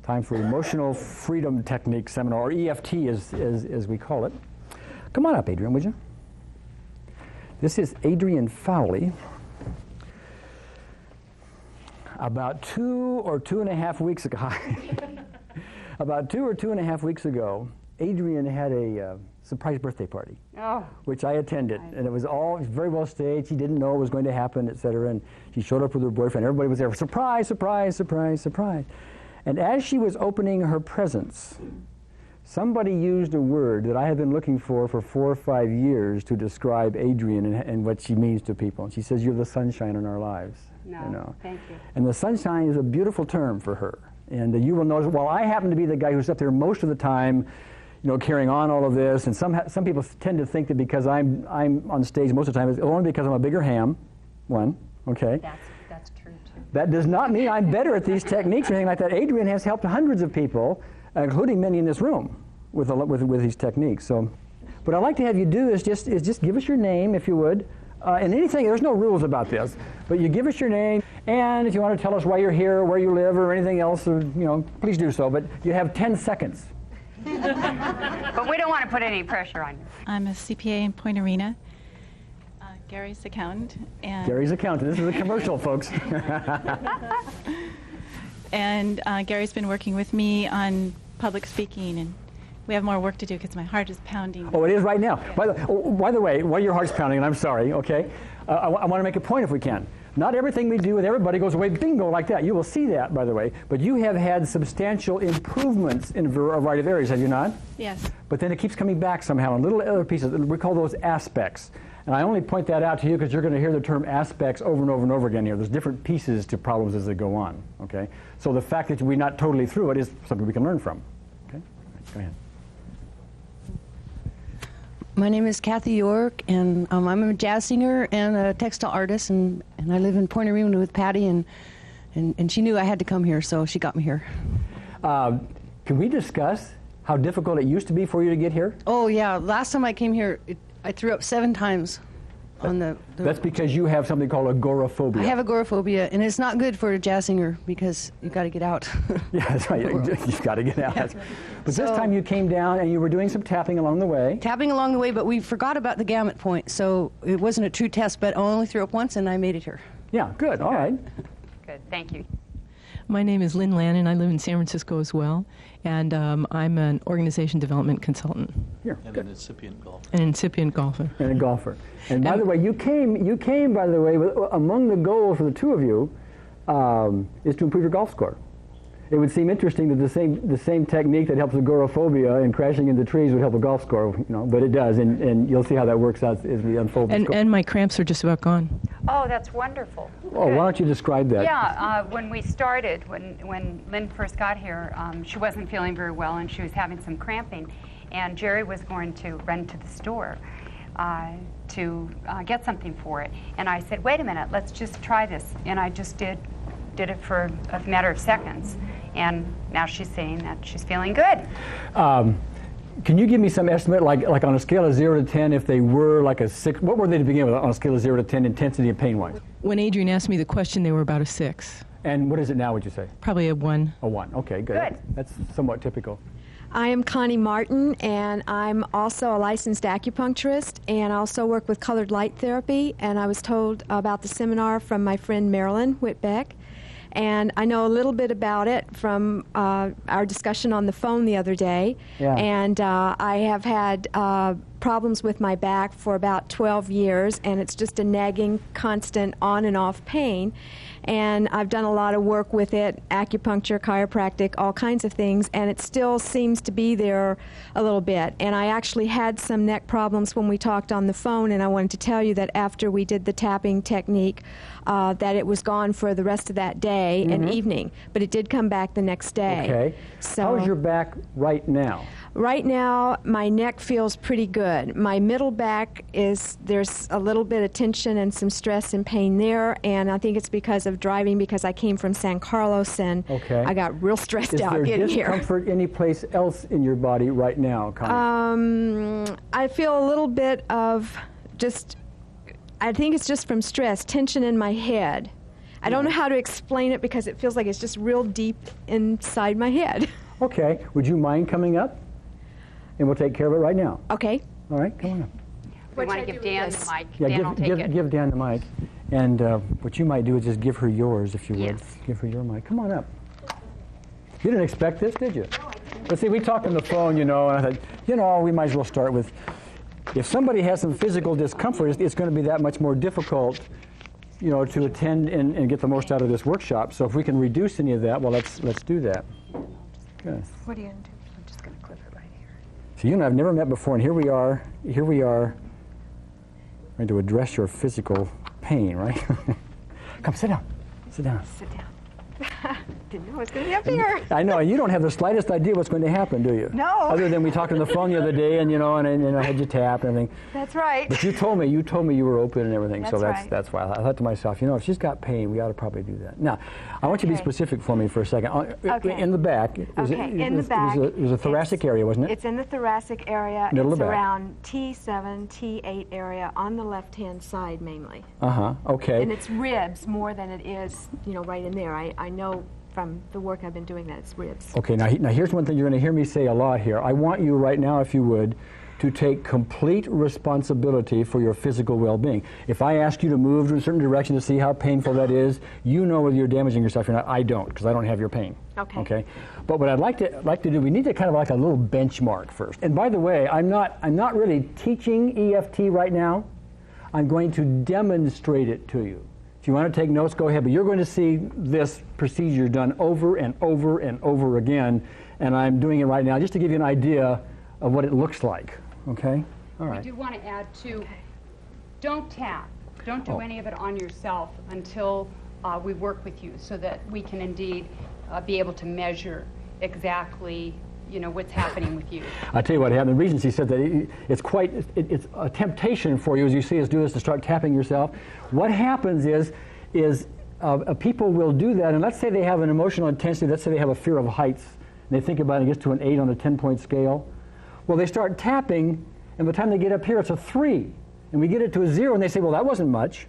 Time for Emotional Freedom Technique Seminar, or EFT as we call it. Come on up, Adrian, would you? This is Adrian Fowley. About 2 or 2.5 weeks ago, about 2 or 2.5 weeks ago, Adrian had a surprise birthday party, which I attended, and it was all very well staged. She didn't know it was going to happen, etc. And she showed up with her boyfriend. Everybody was there. Surprise, surprise, surprise, surprise. And as she was opening her presents, somebody used a word that I had been looking for 4 or 5 years to describe Adrian and what she means to people. And she says, "You're the sunshine in our lives." No, you know? Thank you. And the sunshine is a beautiful term for her. And you will notice, while I happen to be the guy who's up there most of the time, you know, carrying on all of this, and some people tend to think that because I'm on stage most of the time, it's only because I'm a bigger ham, okay? That's true, too. That does not mean I'm better at these techniques or anything like that. Adrian has helped hundreds of people, including many in this room, with these techniques. So, what I'd like to have you do is just give us your name, if you would, and anything. There's no rules about this, but you give us your name, and if you want to tell us why you're here, where you live, or anything else, or, you know, please do so. But you have 10 seconds. But we don't want to put any pressure on you. I'm a CPA in Point Arena. Gary's accountant. And Gary's accountant. This is a commercial, folks. And Gary's been working with me on public speaking, and we have more work to do because my heart is pounding. Oh, it is right now. By the way, while your heart's pounding, and I'm sorry, okay, I want to make a point if we can. Not everything we do with everybody goes away bingo like that. You will see that, by the way. But you have had substantial improvements in a variety of areas, have you not? Yes. But then it keeps coming back somehow in little other pieces. We call those aspects. And I only point that out to you because you're going to hear the term aspects over and over and over again here. There's different pieces to problems as they go on, okay? So the fact that we're not totally through it is something we can learn from, okay? Go ahead. My name is Kathy York, and I'm a jazz singer and a textile artist, and I live in Point Arena with Patty, and she knew I had to come here, so she got me here. Can we discuss how difficult it used to be for you to get here? Oh, yeah. Last time I came here, I threw up 7 times on the That's because you have something called agoraphobia. I have agoraphobia, and it's not good for a jazz singer because you've got to get out. Yeah, that's right. You've got to get out. Yeah. But this time you came down and you were doing some tapping along the way. Tapping along the way, but we forgot about the gamut point, so it wasn't a true test, but I only threw up once, and I made it here. Yeah, good. All right. Good. Thank you. My name is Lynn Lannon. I live in San Francisco as well, and I'm an organization development consultant. Here, and good. an incipient golfer. An incipient golfer. And a golfer. And by the way, you came. By the way, among the goals for the two of you is to improve your golf score. It would seem interesting that the same technique that helps agoraphobia and crashing into trees would help a golf score, you know, but it does, and you'll see how that works out as we unfold the score. And my cramps are just about gone. Oh, that's wonderful. Oh, why don't you describe that? Yeah, when we started, when Lynn first got here, she wasn't feeling very well and she was having some cramping, and Jerry was going to run to the store to get something for it. And I said, wait a minute, let's just try this. And I just did it for a matter of seconds. And now she's saying that she's feeling good. Can you give me some estimate, like on a scale of 0 to 10, if they were like a 6, what were they to begin with on a scale of 0 to 10, intensity and pain-wise? When Adrian asked me the question, they were about a 6. And what is it now, would you say? Probably a 1. A 1, okay, good. Good. That's somewhat typical. I am Connie Martin, and I'm also a licensed acupuncturist, and I also work with colored light therapy, and I was told about the seminar from my friend Marilyn Whitbeck. And I know a little bit about it from our discussion on the phone the other day. Yeah. And I have had problems with my back for about 12 years, and it's just a nagging, constant on and off pain. And I've done a lot of work with it, acupuncture, chiropractic, all kinds of things, and it still seems to be there a little bit. And I actually had some neck problems when we talked on the phone, and I wanted to tell you that after we did the tapping technique, that it was gone for the rest of that day and evening, but it did come back the next day. Okay. So how is your back right now? Right now, my neck feels pretty good. My middle back there's a little bit of tension and some stress and pain there, and I think it's because of driving, because I came from San Carlos and I got real stressed out getting here. Is there discomfort any place else in your body right now, Connie? I feel a little bit of I think it's just from stress, tension in my head. I don't know how to explain it because it feels like it's just real deep inside my head. Okay. Would you mind coming up? And we'll take care of it right now. Okay. All right, come on up. We want to give Dan the mic. Yeah, Dan will take it. give Dan the mic. And what you might do is just give her yours, if you would. Yes. Give her your mic. Come on up. You didn't expect this, did you? No, I didn't. But see, we talked on the phone, and I thought, we might as well start with, if somebody has some physical discomfort, it's going to be that much more difficult, to attend and get the most out of this workshop. So if we can reduce any of that, well, let's do that. Good. What are you going to do? I'm just going to clip it right here. So you and I have never met before, and here we are going to address your physical pain, right? Come, sit down. Sit down. Sit down. Didn't know it was going to be up here. I know, and you don't have the slightest idea what's going to happen, do you? No. Other than we talked on the phone the other day, and I had you tap and everything. That's right. But you told me you were open and everything, so That's right. that's why I thought to myself, if she's got pain, we ought to probably do that. Now, I want you to be Okay. specific for me for a second. Okay. In the back, In the back. it was a thoracic area, wasn't it? It's in the thoracic area. Middle of It's the back. around T7, T8 area on the left-hand side mainly. Okay. And it's ribs more than it is, right in there. I know from the work I've been doing that it's ribs. Okay, now here's one thing you're going to hear me say a lot here. I want you right now, if you would, to take complete responsibility for your physical well-being. If I ask you to move in a certain direction to see how painful that is, you know whether you're damaging yourself or not. I don't, because I don't have your pain. Okay. But what I'd like to do, we need to kind of like a little benchmark first. And by the way, I'm not really teaching EFT right now. I'm going to demonstrate it to you. If you want to take notes, go ahead, but you're going to see this procedure done over and over and over again, and I'm doing it right now just to give you an idea of what it looks like, okay? All right. We do want to add, too, don't tap. Don't do any of it on yourself until we work with you so that we can indeed be able to measure exactly what's happening with you. I'll tell you what happened. The Regency said that it's a temptation for you as you see us do this to start tapping yourself. What happens is people will do that, and let's say they have an emotional intensity, let's say they have a fear of heights, and they think about it and it gets to an 8 on a 10-point scale. Well, they start tapping, and by the time they get up here, it's a 3. And we get it to a 0, and they say, well, that wasn't much.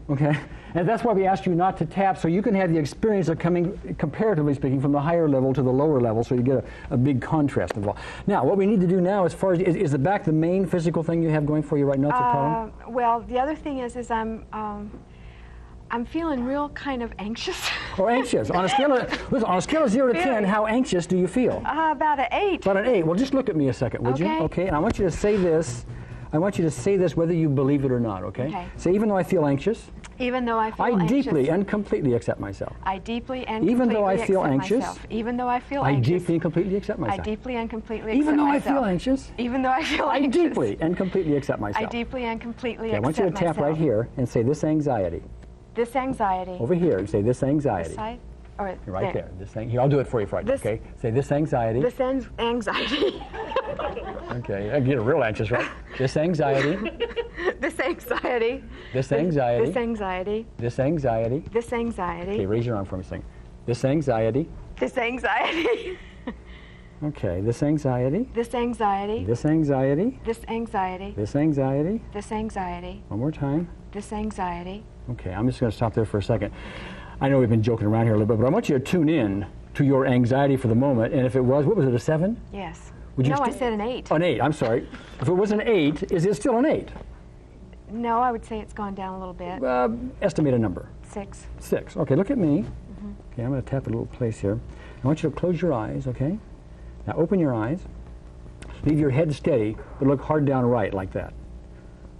Okay? And that's why we ask you not to tap, so you can have the experience of coming, comparatively speaking, from the higher level to the lower level, so you get a big contrast involved. Now, what we need to do now, as far as, is the back the main physical thing you have going for you right now? It's a problem? Well, the other thing is I'm feeling real kind of anxious. Or anxious. On a scale of 0 to 10, how anxious do you feel? About an 8. About an 8. Well, just look at me a second, would you? Okay. And I want you to say this. I want you to say this whether you believe it or not, okay? Okay. Say, even though I feel anxious, even though I feel I anxious, deeply and completely accept myself. I deeply and Even completely though I feel accept anxious, myself. Even though I feel I anxious, deeply and completely accept myself. I deeply and completely Even accept though myself. I feel anxious, Even though I feel I anxious, deeply and completely accept myself. I deeply and completely Okay, I want accept you to tap myself. right here and say this anxiety. This anxiety. Over here, and say this anxiety. This side? Or Right there. This thing. Here, I'll do it for you right now, This- okay? Say this anxiety. This anxiety. Okay, I get real anxious, right? This anxiety. This anxiety. This anxiety. This anxiety. This anxiety. This anxiety. Okay, raise your arm for me, sing. This anxiety. This anxiety. Okay, this anxiety. This anxiety. This anxiety. This anxiety. This anxiety. This anxiety. One more time. This anxiety. Okay, I'm just going to stop there for a second. I know we've been joking around here a little bit, but I want you to tune in to your anxiety for the moment. And if it was, what was it, a 7? Yes. Would you No, I st- said an 8. An 8, I'm sorry. If it was an 8, is it still an 8? No, I would say it's gone down a little bit. Estimate a number. 6. 6. Okay, look at me. Okay, I'm going to tap a little place here. I want you to close your eyes, okay? Now open your eyes. Leave your head steady, but look hard down right like that.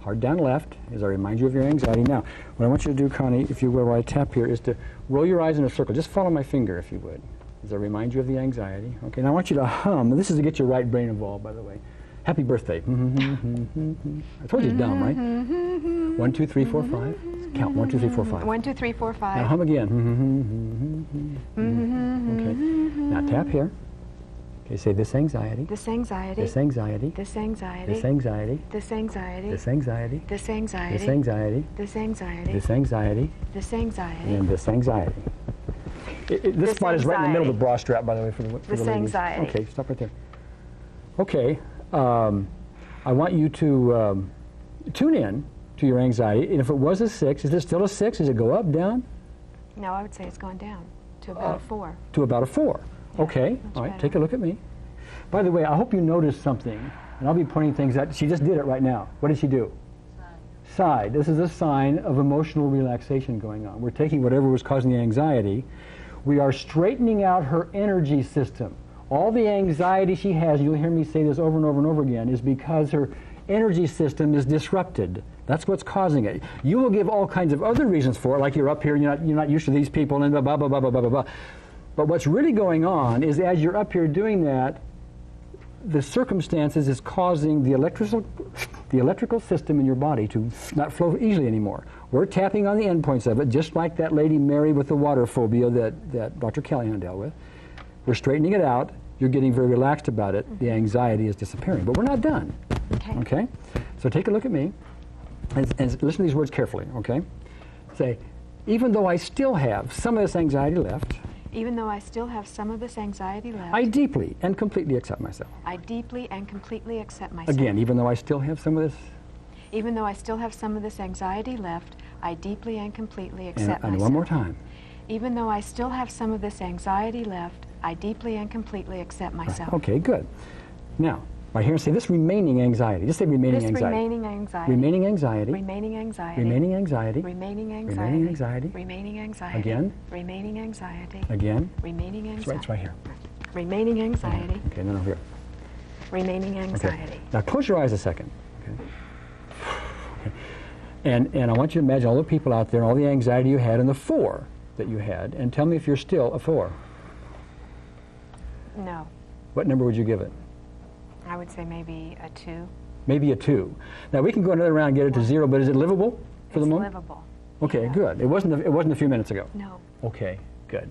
Hard down left as I remind you of your anxiety. Now, what I want you to do, Connie, if you will, while I tap here, is to roll your eyes in a circle. Just follow my finger, if you would, as I remind you of the anxiety. Okay, now I want you to hum. This is to get your right brain involved, by the way. Happy birthday. I told you it's dumb, right? 1, 2, 3, 4, 5. Count. 1, 2, 3, 4, 5. 1, 2, 3, 4, 5. Now hum again. Okay. Now tap here. Okay, say this anxiety. This anxiety. This anxiety. This anxiety. This anxiety. This anxiety. This anxiety. This anxiety. This anxiety. This anxiety. This anxiety. This anxiety. And this anxiety. This This spot is right in the middle of anxiety. the bra strap, by the way, for the This ladies. anxiety. Okay, stop right there. Okay, I want you to tune in to your anxiety. And if it was a 6, is it still a 6? Does it go up, down? No, I would say it's gone down to about a 4. To about a 4. Yeah, Okay, all right, take a look at me. By the way, I hope you noticed something, and I'll be pointing things out. She just did it right now. What did she do? Sighed. This is a sign of emotional relaxation going on. We're taking whatever was causing the anxiety. We are straightening out her energy system. All the anxiety she has, you'll hear me say this over and over and over again, is because her energy system is disrupted. That's what's causing it. You will give all kinds of other reasons for it, like you're up here, you're not used to these people, and blah, blah, blah, blah, blah, blah, blah. But what's really going on is as you're up here doing that, the circumstances is causing the electrical system in your body to not flow easily anymore. We're tapping on the endpoints of it, just like that lady Mary with the water phobia that Dr. Callahan dealt with. We're straightening it out. You're getting very relaxed about it. The anxiety is disappearing. But we're not done. Okay? So take a look at me and listen to these words carefully, okay? Say, even though I still have some of this anxiety left, even though I still have some of this anxiety left, I deeply and completely accept myself. I deeply and completely accept myself. Again, even though I still have some of this. Even though I still have some of this anxiety left, I deeply and completely accept myself. And one more time. Even though I still have some of this anxiety left, I deeply and completely accept myself. Okay, good. Now, right here, say this remaining anxiety. Just say remaining anxiety. Remaining anxiety. Remaining anxiety. Remaining anxiety. Remaining anxiety. Remaining anxiety. Remaining anxiety. Remaining anxiety. Again. Remaining anxiety. Again. Remaining anxiety. It's right here. Remaining anxiety. Okay, then over here. Remaining anxiety. Okay. Now close your eyes a second. Okay. And I want you to imagine all the people out there and all the anxiety you had and the 4 that you had, and tell me if you're still a 4. No. What number would you give it? I would say maybe a 2. Maybe a 2. Now we can go another round and get it to 0, but is it livable for the moment? It's livable. Okay, Yeah. good. It wasn't a few minutes ago. No. Okay, good.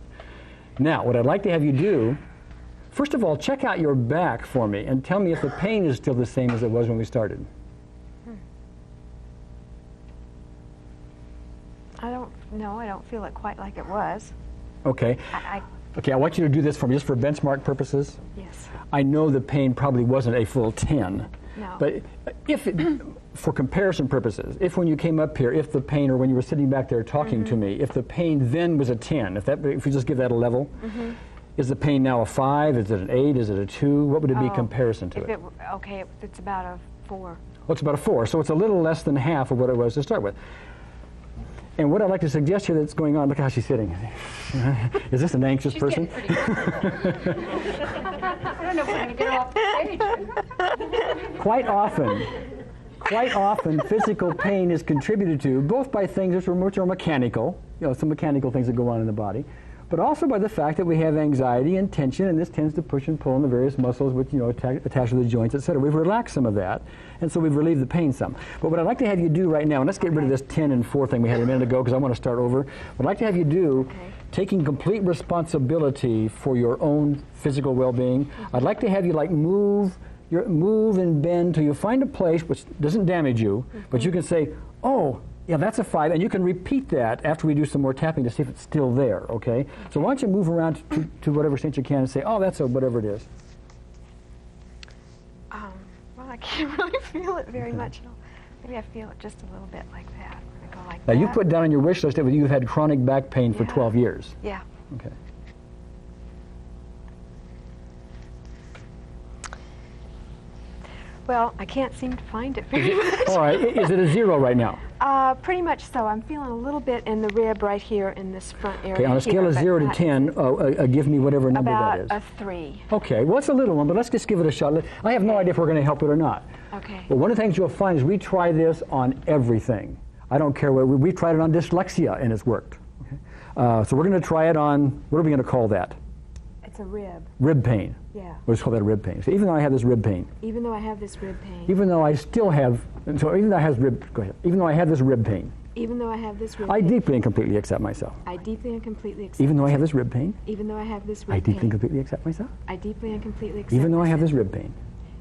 Now, what I'd like to have you do, first of all, check out your back for me and tell me if the pain is still the same as it was when we started. I don't feel it quite like it was. Okay. Okay, I want you to do this for me just for benchmark purposes. Yes. I know the pain probably wasn't a full 10. No. But if for comparison purposes, if when you came up here, if the pain, or when you were sitting back there talking to me, if the pain then was a 10, if you just give that a level, is the pain now a 5? Is it an 8? Is it a 2? What would it be in comparison to it? It's about a 4. Well, it's about a 4, so it's a little less than half of what it was to start with. And what I'd like to suggest here that's going on, look how she's sitting. Is this an anxious person? I don't know if we're going to get her off the stage. Quite often, physical pain is contributed to both by things which are mechanical, some mechanical things that go on in the body, but also by the fact that we have anxiety and tension, and this tends to push and pull in the various muscles which, attach to the joints, etc. We've relaxed some of that, and so we've relieved the pain some. But what I'd like to have you do right now, and let's get rid of this 10 and 4 thing we had a minute ago because I want to start over. What I'd like to have you do, taking complete responsibility for your own physical well-being, I'd like to have you move and bend till you find a place which doesn't damage you, but you can say, oh, yeah, that's a 5, and you can repeat that after we do some more tapping to see if it's still there, okay? So why don't you move around to whatever extent you can and say, oh, that's a whatever it is. Well, I can't really feel it very much. Maybe I feel it just a little bit like that. I go like Now, that. you put down on your wish list that you've had chronic back pain for 12 years. Yeah. Okay. Well, I can't seem to find it very much. All right. Is it a 0 right now? Pretty much so. I'm feeling a little bit in the rib right here in this front area. Okay, on a scale of 0 to 10, give me whatever number that is. About a 3. Okay, well, it's a little one, but let's just give it a shot. I have no idea if we're going to help it or not. Okay. But one of the things you'll find is we try this on everything. I don't care what, we've tried it on dyslexia and it's worked. Okay? So we're going to try it on, what are we going to call that? It's a rib. Rib pain. Yeah. We'll just call that rib pain. So even though I have this rib pain. Even though I have this rib pain. Even though I still have, so even though I have rib, go ahead. Even though I have this rib pain. Even though I have this rib I pain. deeply and completely accept myself. I deeply and completely accept Even though I have myself. this rib pain. Even though I have this rib I pain. deeply and completely accept myself. I deeply and completely accept Even though I have myself. this rib pain.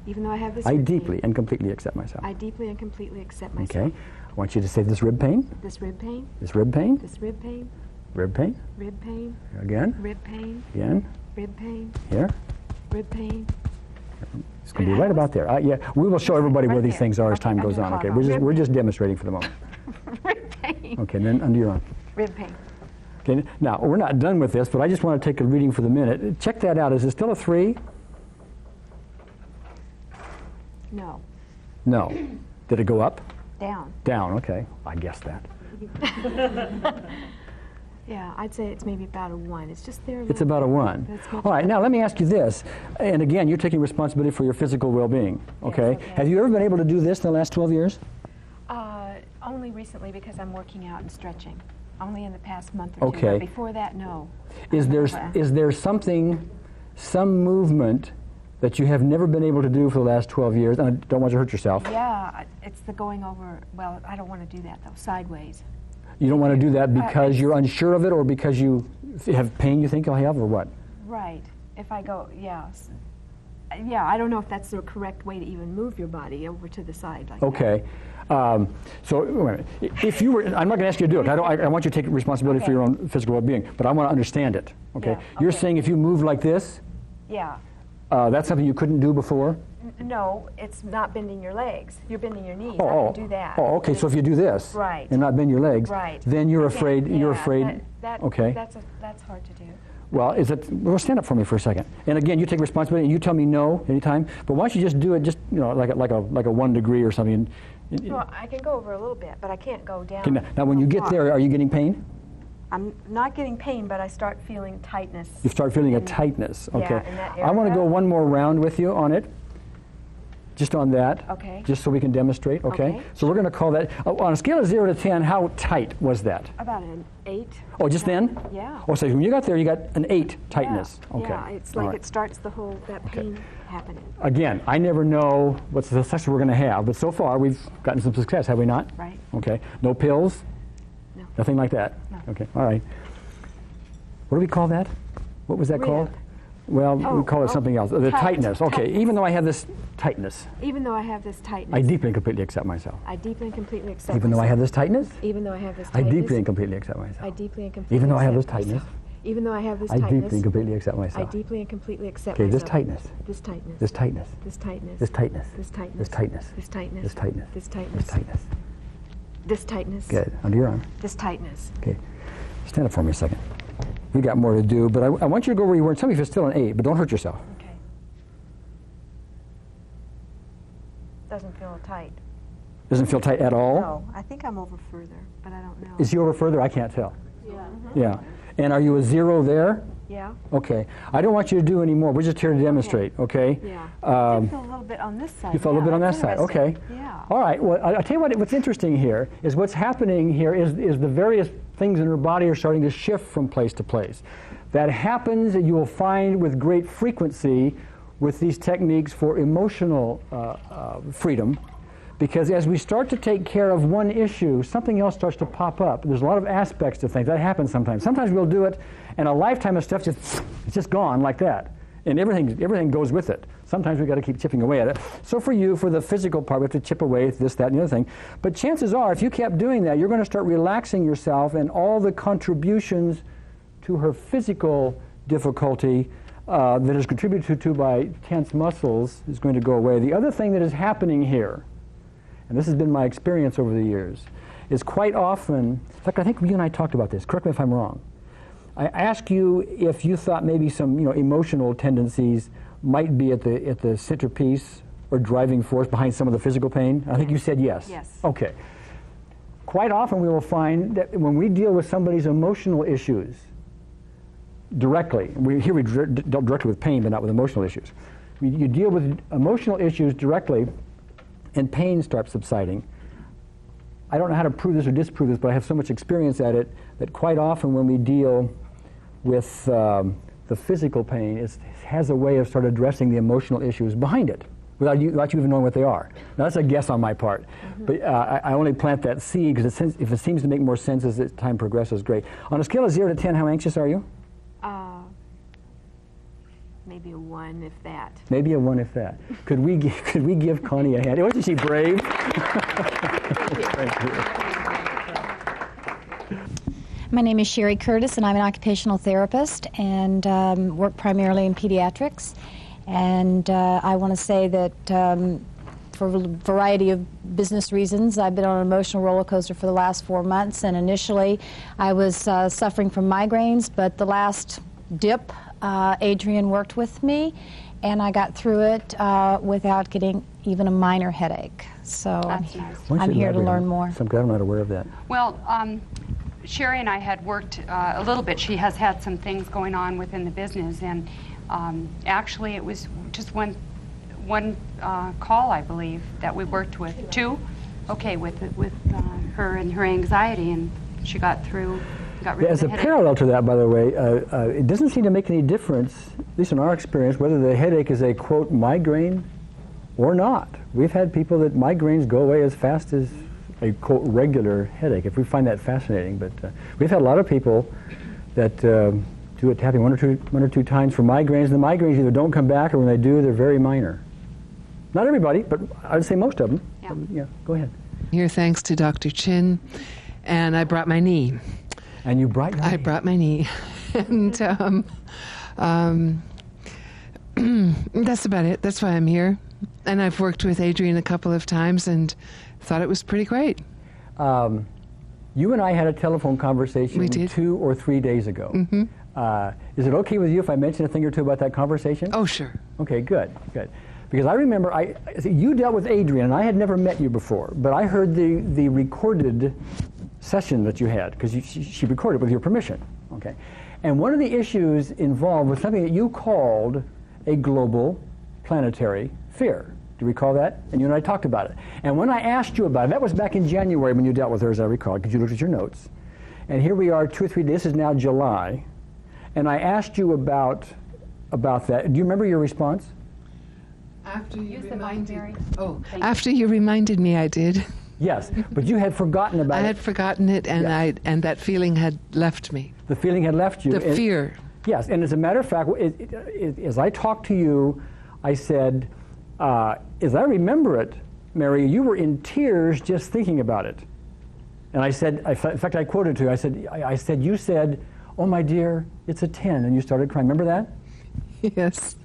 Even though I have this I rib deeply pain. and completely accept myself. I deeply and completely accept myself. Okay. I want you to say this rib pain. This rib pain. This rib pain. This rib pain. Rib pain. Rib pain. Again. Rib pain. Again. Rib pain. Here. Rib pain. It's going to be right about there. Yeah, we will show everybody where Right these there. things are as Okay, time I'm goes gonna on. call Okay, it we're rib just demonstrating for the moment. Rib pain. Okay, then under your arm. Rib pain. Okay, now, we're not done with this, but I just want to take a reading for the minute. Check that out. Is it still a 3? No. No. Did it go up? Down. Down, okay. I guessed that. Yeah, I'd say it's maybe about a 1. It's just there. It's about a 1. All right, now let me ask you this. And again, you're taking responsibility for your physical well-being, okay? Yes, okay. Have you ever been able to do this in the last 12 years? Only recently because I'm working out and stretching. Only in the past month or two. Okay. But before that, no. Is there something, some movement that you have never been able to do for the last 12 years? And I don't want you to hurt yourself. Yeah, it's the going over, well, I don't want to do that though, sideways. You don't want to do that because you're unsure of it, or because you have pain you think you'll have, or what? Right. If I go, yeah. Yeah, I don't know if that's the correct way to even move your body over to the side like that. Okay. So, wait a minute. If you were, I'm not going to ask you to do it. I want you to take responsibility for your own physical well-being, but I want to understand it. Okay. Yeah, You're okay. saying if you move like this, Yeah. that's something you couldn't do before? No, it's not bending your legs. You're bending your knees. I Oh, can do that. oh, okay. So if you do this, Right. and not bend your legs, Right. then you're I can't- afraid. You're yeah, afraid. Okay. That's hard to do. Well, well, stand up for me for a second. And again, you take responsibility, and you tell me no anytime. But why don't you just do it, just like a 1 degree or something? Well, I can go over a little bit, but I can't go down. Okay, now, when you get there, are you getting pain? I'm not getting pain, but I start feeling tightness. You start feeling a tightness. Okay. in that I want to area. go one more round with you on it. Just on that. Okay. Just so we can demonstrate. Okay. Okay. So we're going to call that on a scale of 0 to 10. How tight was that? About an 8. Oh, just then? Yeah. Oh, so when you got there, you got an 8 tightness. Yeah. Okay. Yeah, it's All like right. it starts that pain happening. Again, I never know what success we're going to have, but so far we've gotten some success, have we not? Right. Okay. No pills? No. Nothing like that? No. Okay. All right. What do we call that? What was that Rehab. called? Well, we call it something else. The tightness. Okay. Tightness. Even though I have this tightness, Even though I have this tightness. I deeply and completely accept myself. I deeply and completely accept Even though I have this tightness, Even though I have this I tightness. deeply and completely accept myself. I deeply and completely Even though I have this accept tightness, myself. Even though I have this I tightness. deeply and completely accept I myself. deeply and completely accept Okay, myself. this tightness, This tightness. this tightness, This tightness. this tightness, This tightness. this tightness, This tightness. this tightness, This tightness. this tightness. This tightness. Good. Under your arm. This tightness. Okay. Stand up for me a second. We got more to do, but I want you to go where you were. And tell me if it's still an 8, but don't hurt yourself. Okay. Doesn't feel tight. Doesn't feel tight at all? No, I think I'm over further, but I don't know. Is he over further? I can't tell. Yeah. Yeah. And are you a 0 there? Yeah. Okay. I don't want you to do any more. We're just here to demonstrate, okay? Yeah. I did feel a little bit on this side. You felt a little bit on that that's side. Okay. interesting. Yeah. All right. Well, I'll tell you what's interesting here is what's happening here is the various things in her body are starting to shift from place to place. That happens, and you will find with great frequency with these techniques for emotional freedom, because as we start to take care of one issue, something else starts to pop up. There's a lot of aspects to things. That happens sometimes. Sometimes we'll do it, and a lifetime of stuff it's just gone like that. And everything goes with it. Sometimes we've got to keep chipping away at it. So for you, for the physical part, we have to chip away at this, that, and the other thing. But chances are, if you kept doing that, you're going to start relaxing yourself, and all the contributions to her physical difficulty that is contributed to by tense muscles is going to go away. The other thing that is happening here, and this has been my experience over the years, is quite often, in fact, I think you and I talked about this. Correct me if I'm wrong. I asked you if you thought maybe some emotional tendencies might be at the centerpiece or driving force behind some of the physical pain. I think you said yes. Yes. Okay. Quite often we will find that when we deal with somebody's emotional issues directly, we deal directly with pain but not with emotional issues. You deal with emotional issues directly and pain starts subsiding. I don't know how to prove this or disprove this, but I have so much experience at it that quite often when we deal with the physical pain, it has a way of sort of addressing the emotional issues behind it without you even knowing what they are. Now, that's a guess on my part, but I only plant that seed because if it seems to make more sense as time progresses, great. On a scale of 0 to 10, how anxious are you? Maybe a 1, if that. Maybe a 1, if that. Could we give Connie a hand? Wasn't she brave? Thank you. My name is Sherry Curtis, and I'm an occupational therapist and work primarily in pediatrics. And I want to say that for a variety of business reasons. I've been on an emotional roller coaster for the last 4 months, and initially I was suffering from migraines, but the last dip, Adrian worked with me, and I got through it without getting even a minor headache. So That's nice. I'm here to learn more. I'm not aware of that. Well, Sherry and I had worked a little bit. She has had some things going on within the business, and actually it was just one call, I believe, that we worked with. 2? Okay, with her and her anxiety, and she got through, got rid of As the a headache. parallel to that, by the way, it doesn't seem to make any difference, at least in our experience, whether the headache is a, quote, migraine or not. We've had people that migraines go away as fast as a, quote, regular headache, if we find that fascinating. But we've had a lot of people that do a tapping one or two times for migraines, and the migraines either don't come back, or when they do, they're very minor. Not everybody, but I would say most of them. Yeah. Yeah, go ahead. Here, thanks to Dr. Chin, and I brought my knee. And you brought your I knee. brought my knee, and that's about it. That's why I'm here. And I've worked with Adrian a couple of times and thought it was pretty great. You and I had a telephone conversation We did. 2 or 3 days ago. Is it okay with you if I mention a thing or two about that conversation? Oh, sure. Okay, good. Because I remember, you dealt with Adrian, and I had never met you before, but I heard the recorded session that you had, because she recorded with your permission. Okay, and one of the issues involved was something that you called a global planetary fear. Do you recall that? And you and I talked about it. And when I asked you about it, that was back in January when you dealt with her, as I recall, because you looked at your notes. And here we are 2 or 3 days, this is now July, and I asked you about that. Do you remember your response? After you Use the mic, Mary. After you reminded me, I did. Yes, but you had forgotten about I it. had forgotten it, and Yes. and that feeling had left me. The feeling had left you. The And- fear. Yes, and as a matter of fact, as I talked to you, I said, as I remember it, Mary, you were in tears just thinking about it. And I said, in fact, I quoted to you, I said, you said, oh, my dear, it's a 10, and you started crying. Remember that? Yes.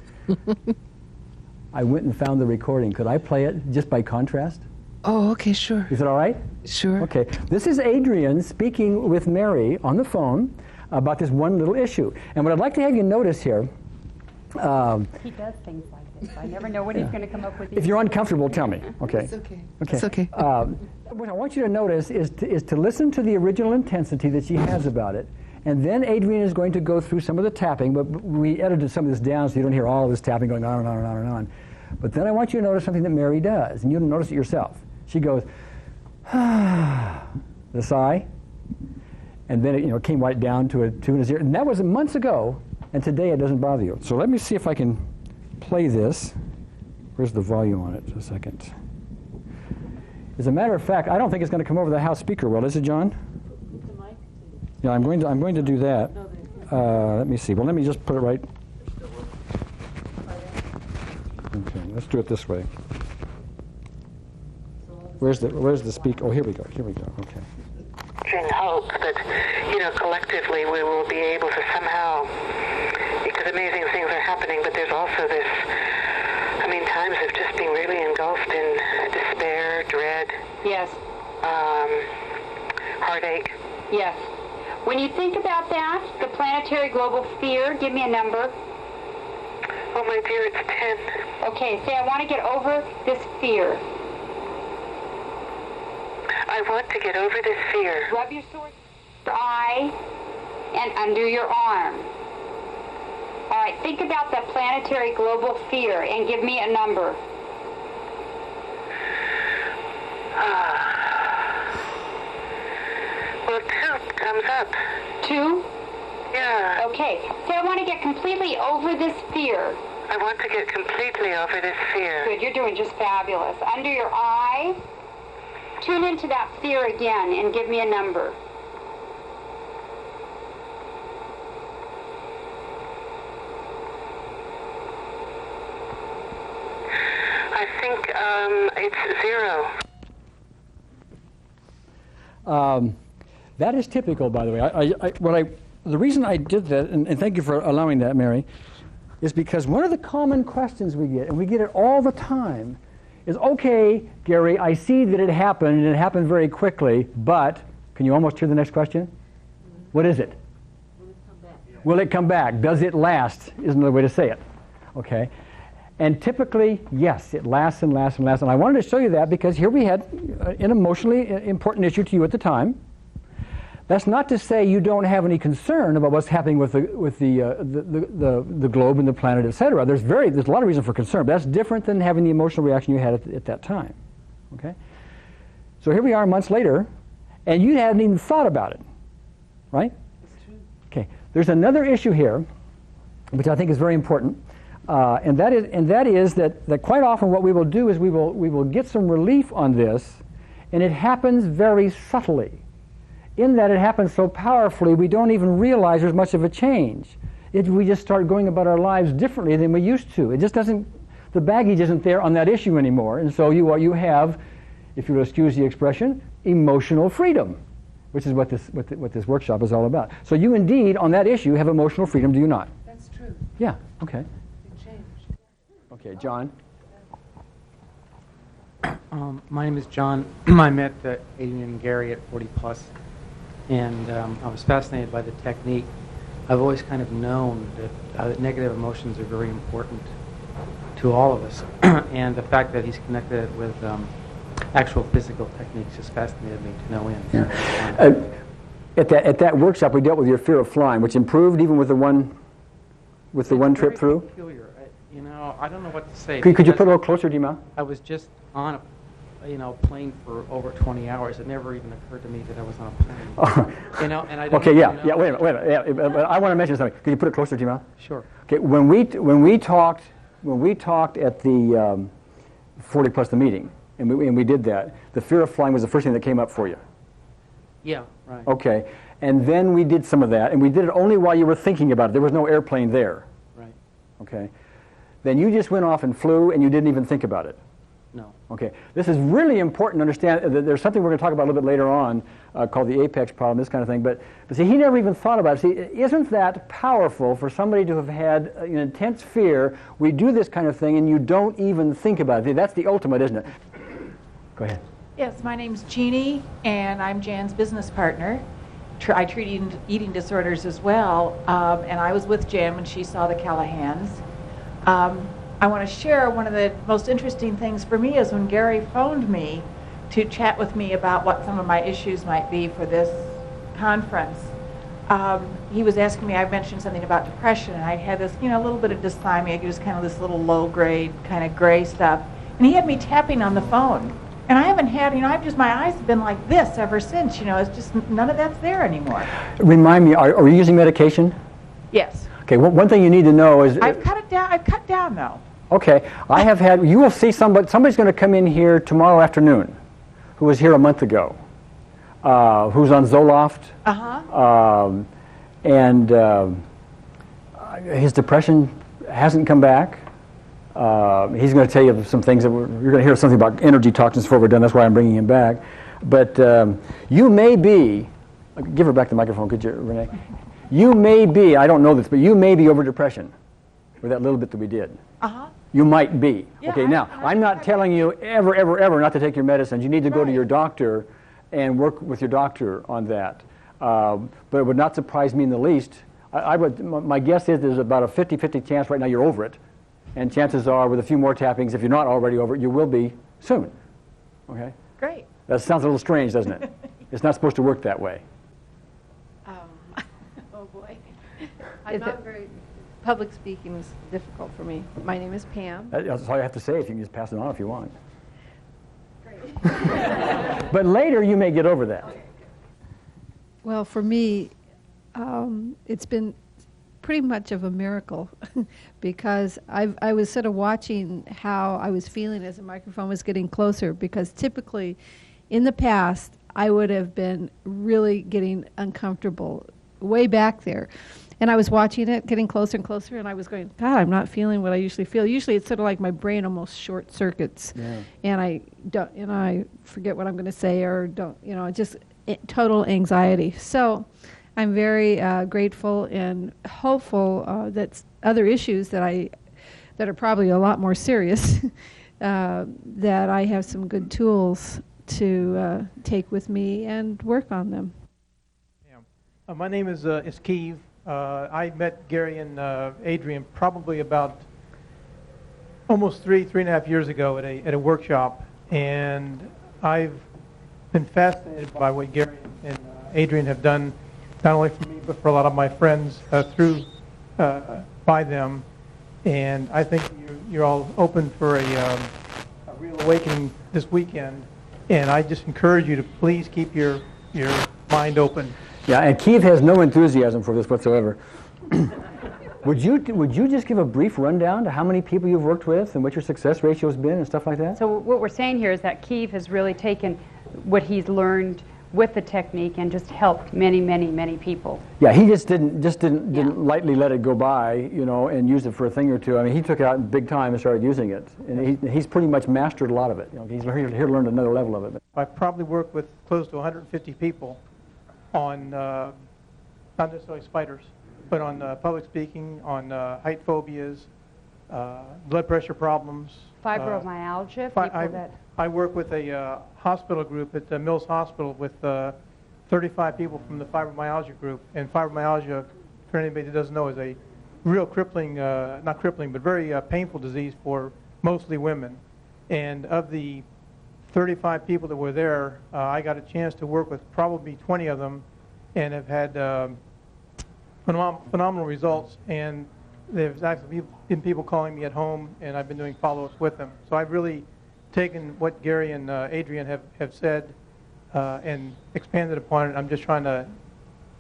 I went and found the recording. Could I play it just by contrast? Oh, okay, sure. Is it all right? Sure. Okay. This is Adrian speaking with Mary on the phone about this one little issue. And what I'd like to have you notice here, He does things like this. I never know what he's going to come up with. if you're uncomfortable, tell me. Okay. It's okay. Okay. It's okay. What I want you to notice is to listen to the original intensity that she has about it. And then Adrian is going to go through some of the tapping, but we edited some of this down so you don't hear all of this tapping going on and on and on and on. But then I want you to notice something that Mary does, and you'll notice it yourself. She goes, the sigh, and then it came right down to a 2 and a 0. And that was months ago, and today it doesn't bother you. So let me see if I can play this. Where's the volume on it? Just a second. As a matter of fact, I don't think it's going to come over the house speaker well, is it, John? Yeah, I'm going to do that. Let me see. Well, let me just put it right. Okay, let's do it this way. Where's the speaker? Oh, here we go. Okay. And hope that, collectively we will be able to somehow, because amazing things are happening, but there's also this, times of just being really engulfed in despair, dread. Yes. Heartache. Yes. When you think about that, the planetary global fear, give me a number. Oh, my dear, it's 10. Okay, say I want to get over this fear. I want to get over this fear. Rub your sore eye and under your arm. All right, think about the planetary global fear and give me a number. Well, 2 comes up. 2? Yeah. Okay, say I want to get completely over this fear. I want to get completely over this fear. Good, you're doing just fabulous. Under your eye, tune into that fear again and give me a number. I think it's 0. That is typical, by the way. The reason I did that, and thank you for allowing that, Mary, is because one of the common questions we get, and we get it all the time, is, okay, Gary, I see that it happened, and it happened very quickly, but, can you almost hear the next question? What is it? Will it come back? Does it last? Is another way to say it. Okay? And typically, yes, it lasts and lasts and lasts. And I wanted to show you that because here we had an emotionally important issue to you at the time. That's not to say you don't have any concern about what's happening with the globe and the planet, etc. There's a lot of reason for concern, but that's different than having the emotional reaction you had at that time. Okay? So here we are months later, and you hadn't even thought about it, right? That's true. Okay. There's another issue here, which I think is very important, and that is that quite often what we will do is we will get some relief on this, and it happens very subtly. In that it happens so powerfully, we don't even realize there's much of a change. We just start going about our lives differently than we used to. It just doesn't, the baggage isn't there on that issue anymore, and so you have, if you will excuse the expression, emotional freedom, which is what this workshop is all about. So you indeed, on that issue, have emotional freedom, do you not? That's true. Yeah, okay. It changed. Okay, John. My name is John. I met Adrian and Gary at 40 Plus, and I was fascinated by the technique. I've always kind of known that negative emotions are very important to all of us, and the fact that he's connected it with actual physical techniques just fascinated me to no end. Yeah. At that workshop, we dealt with your fear of flying, which improved even with the one trip through. Peculiar. I don't know what to say. Could you put a little closer to your mouth? I was just on a plane for over 20 hours. It never even occurred to me that I was on a plane. And I don't okay, yeah. Wait a minute. Yeah, but I want to mention something. Could you put it closer to your mouth? Sure. Okay, when we talked at the 40 Plus the meeting, and we did that, the fear of flying was the first thing that came up for you. Yeah, right. Okay, and then we did some of that, and we did it only while you were thinking about it. There was no airplane there. Right. Okay. Then you just went off and flew, and you didn't even think about it. No. Okay. This is really important to understand. There's something we're going to talk about a little bit later on called the apex problem, this kind of thing. But see, he never even thought about it. See, isn't that powerful for somebody to have had an intense fear? We do this kind of thing, and you don't even think about it. That's the ultimate, isn't it? Go ahead. Yes, my name's Jeannie, and I'm Jan's business partner. I treat eating disorders as well, and I was with Jan when she saw the Callahans. I want to share one of the most interesting things for me is when Gary phoned me to chat with me about what some of my issues might be for this conference. He was asking me, I mentioned something about depression, and I had this, a little bit of dysthymia, just kind of this little low-grade kind of gray stuff. And he had me tapping on the phone. And I haven't had, my eyes have been like this ever since, it's just none of that's there anymore. Remind me, are you using medication? Yes. Okay, one thing you need to know is... I've cut down though. Okay, you will see somebody's going to come in here tomorrow afternoon who was here a month ago, who's on Zoloft. And his depression hasn't come back. He's going to tell you some things that you're going to hear something about energy toxins before we're done. That's why I'm bringing him back. But you may be, give her back the microphone, could you, Renee? You may be, I don't know this, but you may be over depression with that little bit that we did. You might be. Yeah, okay, now, I'm not telling you ever not to take your medicines. You need to go to your doctor and work with your doctor on that. But it would not surprise me in the least. My guess is there's about a 50-50 chance right now you're over it. And chances are, with a few more tappings, if you're not already over it, you will be soon. Okay? Great. That sounds a little strange, doesn't it? It's not supposed to work that way. Oh boy. Public speaking is difficult for me. My name is Pam. That's all you have to say. If you can just pass it on if you want. Great. But later you may get over that. Well, for me, it's been pretty much of a miracle because I was sort of watching how I was feeling as the microphone was getting closer, because typically in the past I would have been really getting uncomfortable way back there. And I was watching it getting closer and closer, and I was going, God, I'm not feeling what I usually feel. Usually it's sort of like my brain almost short circuits, and I forget what I'm going to say, or just total anxiety. So I'm very grateful and hopeful that other issues that are probably a lot more serious that I have some good tools to take with me and work on them. Yeah. My name is Keeve. I met Gary and Adrian probably about almost three and a half years ago at a workshop, and I've been fascinated by what Gary and Adrian have done, not only for me but for a lot of my friends by them. And I think you're all open for a real awakening this weekend, and I just encourage you to please keep your mind open. Yeah, and Keith has no enthusiasm for this whatsoever. Would you just give a brief rundown to how many people you've worked with and what your success ratio has been and stuff like that? So what we're saying here is that Keith has really taken what he's learned with the technique and just helped many, many, many people. Yeah, he just didn't lightly let it go by, and use it for a thing or two. I mean, he took it out big time and started using it, and he's pretty much mastered a lot of it. He's here to learn another level of it. I've probably worked with close to 150 people on not necessarily spiders, but on public speaking, on height phobias, blood pressure problems. Fibromyalgia, I work with a hospital group at the Mills Hospital with 35 people from the fibromyalgia group. And fibromyalgia, for anybody that doesn't know, is a real crippling, not crippling, but very painful disease for mostly women. And of the 35 people that were there, I got a chance to work with probably 20 of them and have had phenomenal results. And there's actually been people calling me at home, and I've been doing follow-ups with them. So I've really taken what Gary and Adrian have said and expanded upon it. I'm just trying to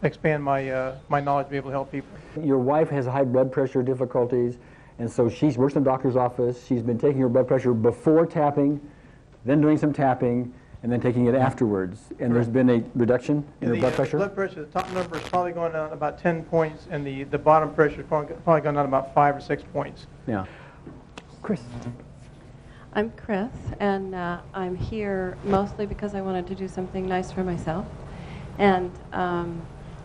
expand my knowledge to be able to help people. Your wife has high blood pressure difficulties, and so she works in the doctor's office. She's been taking her blood pressure before tapping, then doing some tapping, and then taking it afterwards. And there's been a reduction in her blood pressure? The blood pressure, the top number is probably going down about 10 points, and the bottom pressure is probably going down about 5 or 6 points. Yeah. Chris. I'm Chris, and I'm here mostly because I wanted to do something nice for myself. And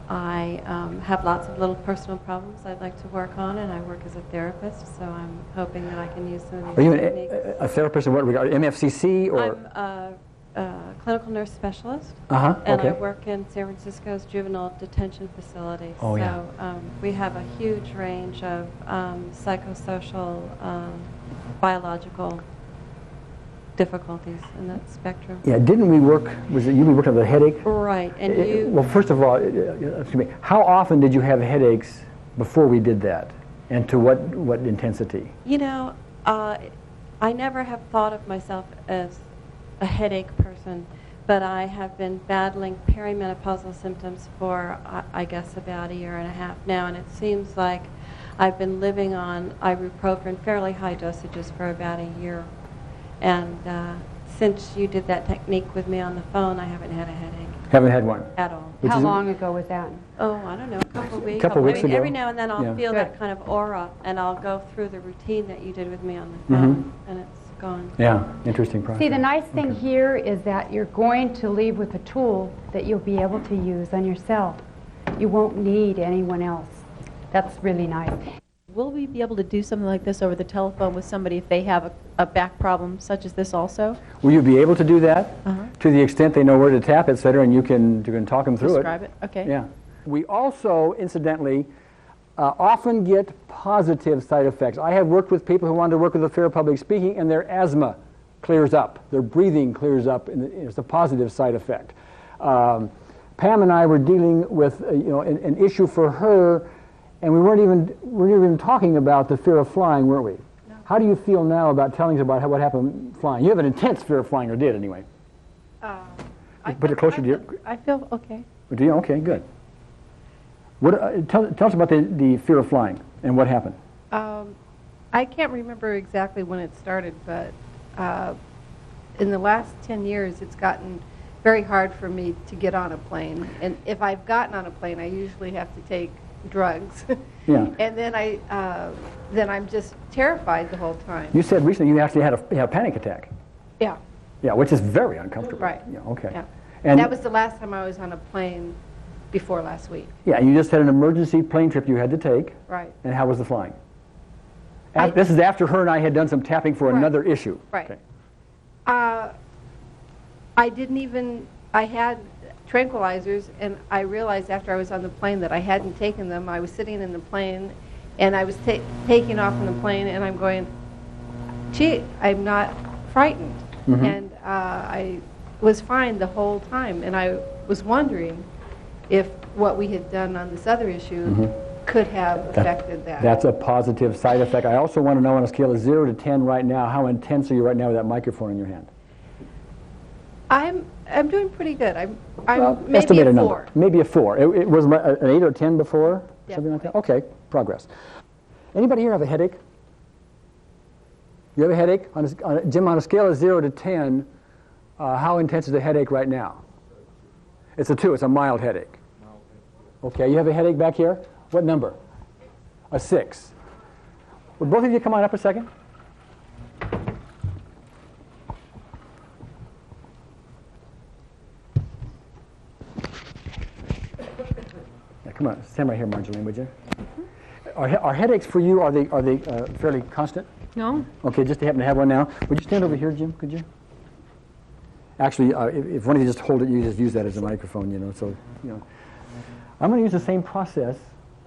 I have lots of little personal problems I'd like to work on, and I work as a therapist, so I'm hoping that I can use some of these techniques. Are you a therapist in what regard? MFCC or? I'm a clinical nurse specialist, and I work in San Francisco's juvenile detention facility. Oh, so we have a huge range of psychosocial, biological difficulties in that spectrum. Yeah, didn't we work, was it you worked on the headache? Right, and you... Well, first of all, excuse me, how often did you have headaches before we did that? And to what intensity? I never have thought of myself as a headache person, but I have been battling perimenopausal symptoms for, I guess, about a year and a half now, and it seems like I've been living on ibuprofen, fairly high dosages, for about a year. And since you did that technique with me on the phone, I haven't had a headache. Haven't had one? At all. How long ago was that? Oh, I don't know, a couple of weeks. Couple weeks ago. Every now and then I'll feel that kind of aura, and I'll go through the routine that you did with me on the phone, and it's gone. Yeah, interesting process. See, the nice thing here is that you're going to leave with a tool that you'll be able to use on yourself. You won't need anyone else. That's really nice. Will we be able to do something like this over the telephone with somebody if they have a back problem such as this also? Will you be able to do that? To the extent they know where to tap, et cetera, and you can talk them through Describe it? Okay. Yeah. We also, incidentally, often get positive side effects. I have worked with people who wanted to work with the fear of public speaking, and their asthma clears up. Their breathing clears up, and it's a positive side effect. Pam and I were dealing with an issue for her, and we weren't even talking about the fear of flying, weren't we? No. How do you feel now about telling us about what happened flying? You have an intense fear of flying, or did anyway? Put it closer to your... I feel okay. Do you? Okay, good. Tell us about the fear of flying and what happened. I can't remember exactly when it started, but in the last 10 years, it's gotten very hard for me to get on a plane. And if I've gotten on a plane, I usually have to take drugs. Yeah. And then I'm just terrified the whole time. You said recently you actually had a panic attack. Yeah. Yeah, which is very uncomfortable. Right. Yeah, okay. Yeah. And that was the last time I was on a plane before last week. Yeah, you just had an emergency plane trip you had to take. Right. And how was the flying? This is after her and I had done some tapping for another issue. Right. Okay. I didn't even, I had tranquilizers, and I realized after I was on the plane that I hadn't taken them. I was sitting in the plane, and I was taking off in the plane, and I'm going, gee, I'm not frightened. Mm-hmm. And I was fine the whole time, and I was wondering if what we had done on this other issue could have affected that. That's a positive side effect. I also want to know on a scale of 0 to 10 right now, how intense are you right now with that microphone in your hand? I'm doing pretty good. I'm Well, maybe estimate a 4. number. Maybe a 4. It was an 8 or 10 before? Yeah. Something like that? Okay, progress. Anybody here have a headache? You have a headache? Jim, on a scale of 0 to 10, how intense is the headache right now? It's a 2. It's a mild headache. Okay, you have a headache back here? What number? A 6. Would both of you come on up a second? Yeah, come on, stand right here, Marjorie, would you? Are headaches for you, are they fairly constant? No. Okay, just to happen to have one now. Would you stand over here, Jim, could you? Actually, if one of you just hold it, you just use that as a microphone, so, I'm going to use the same process,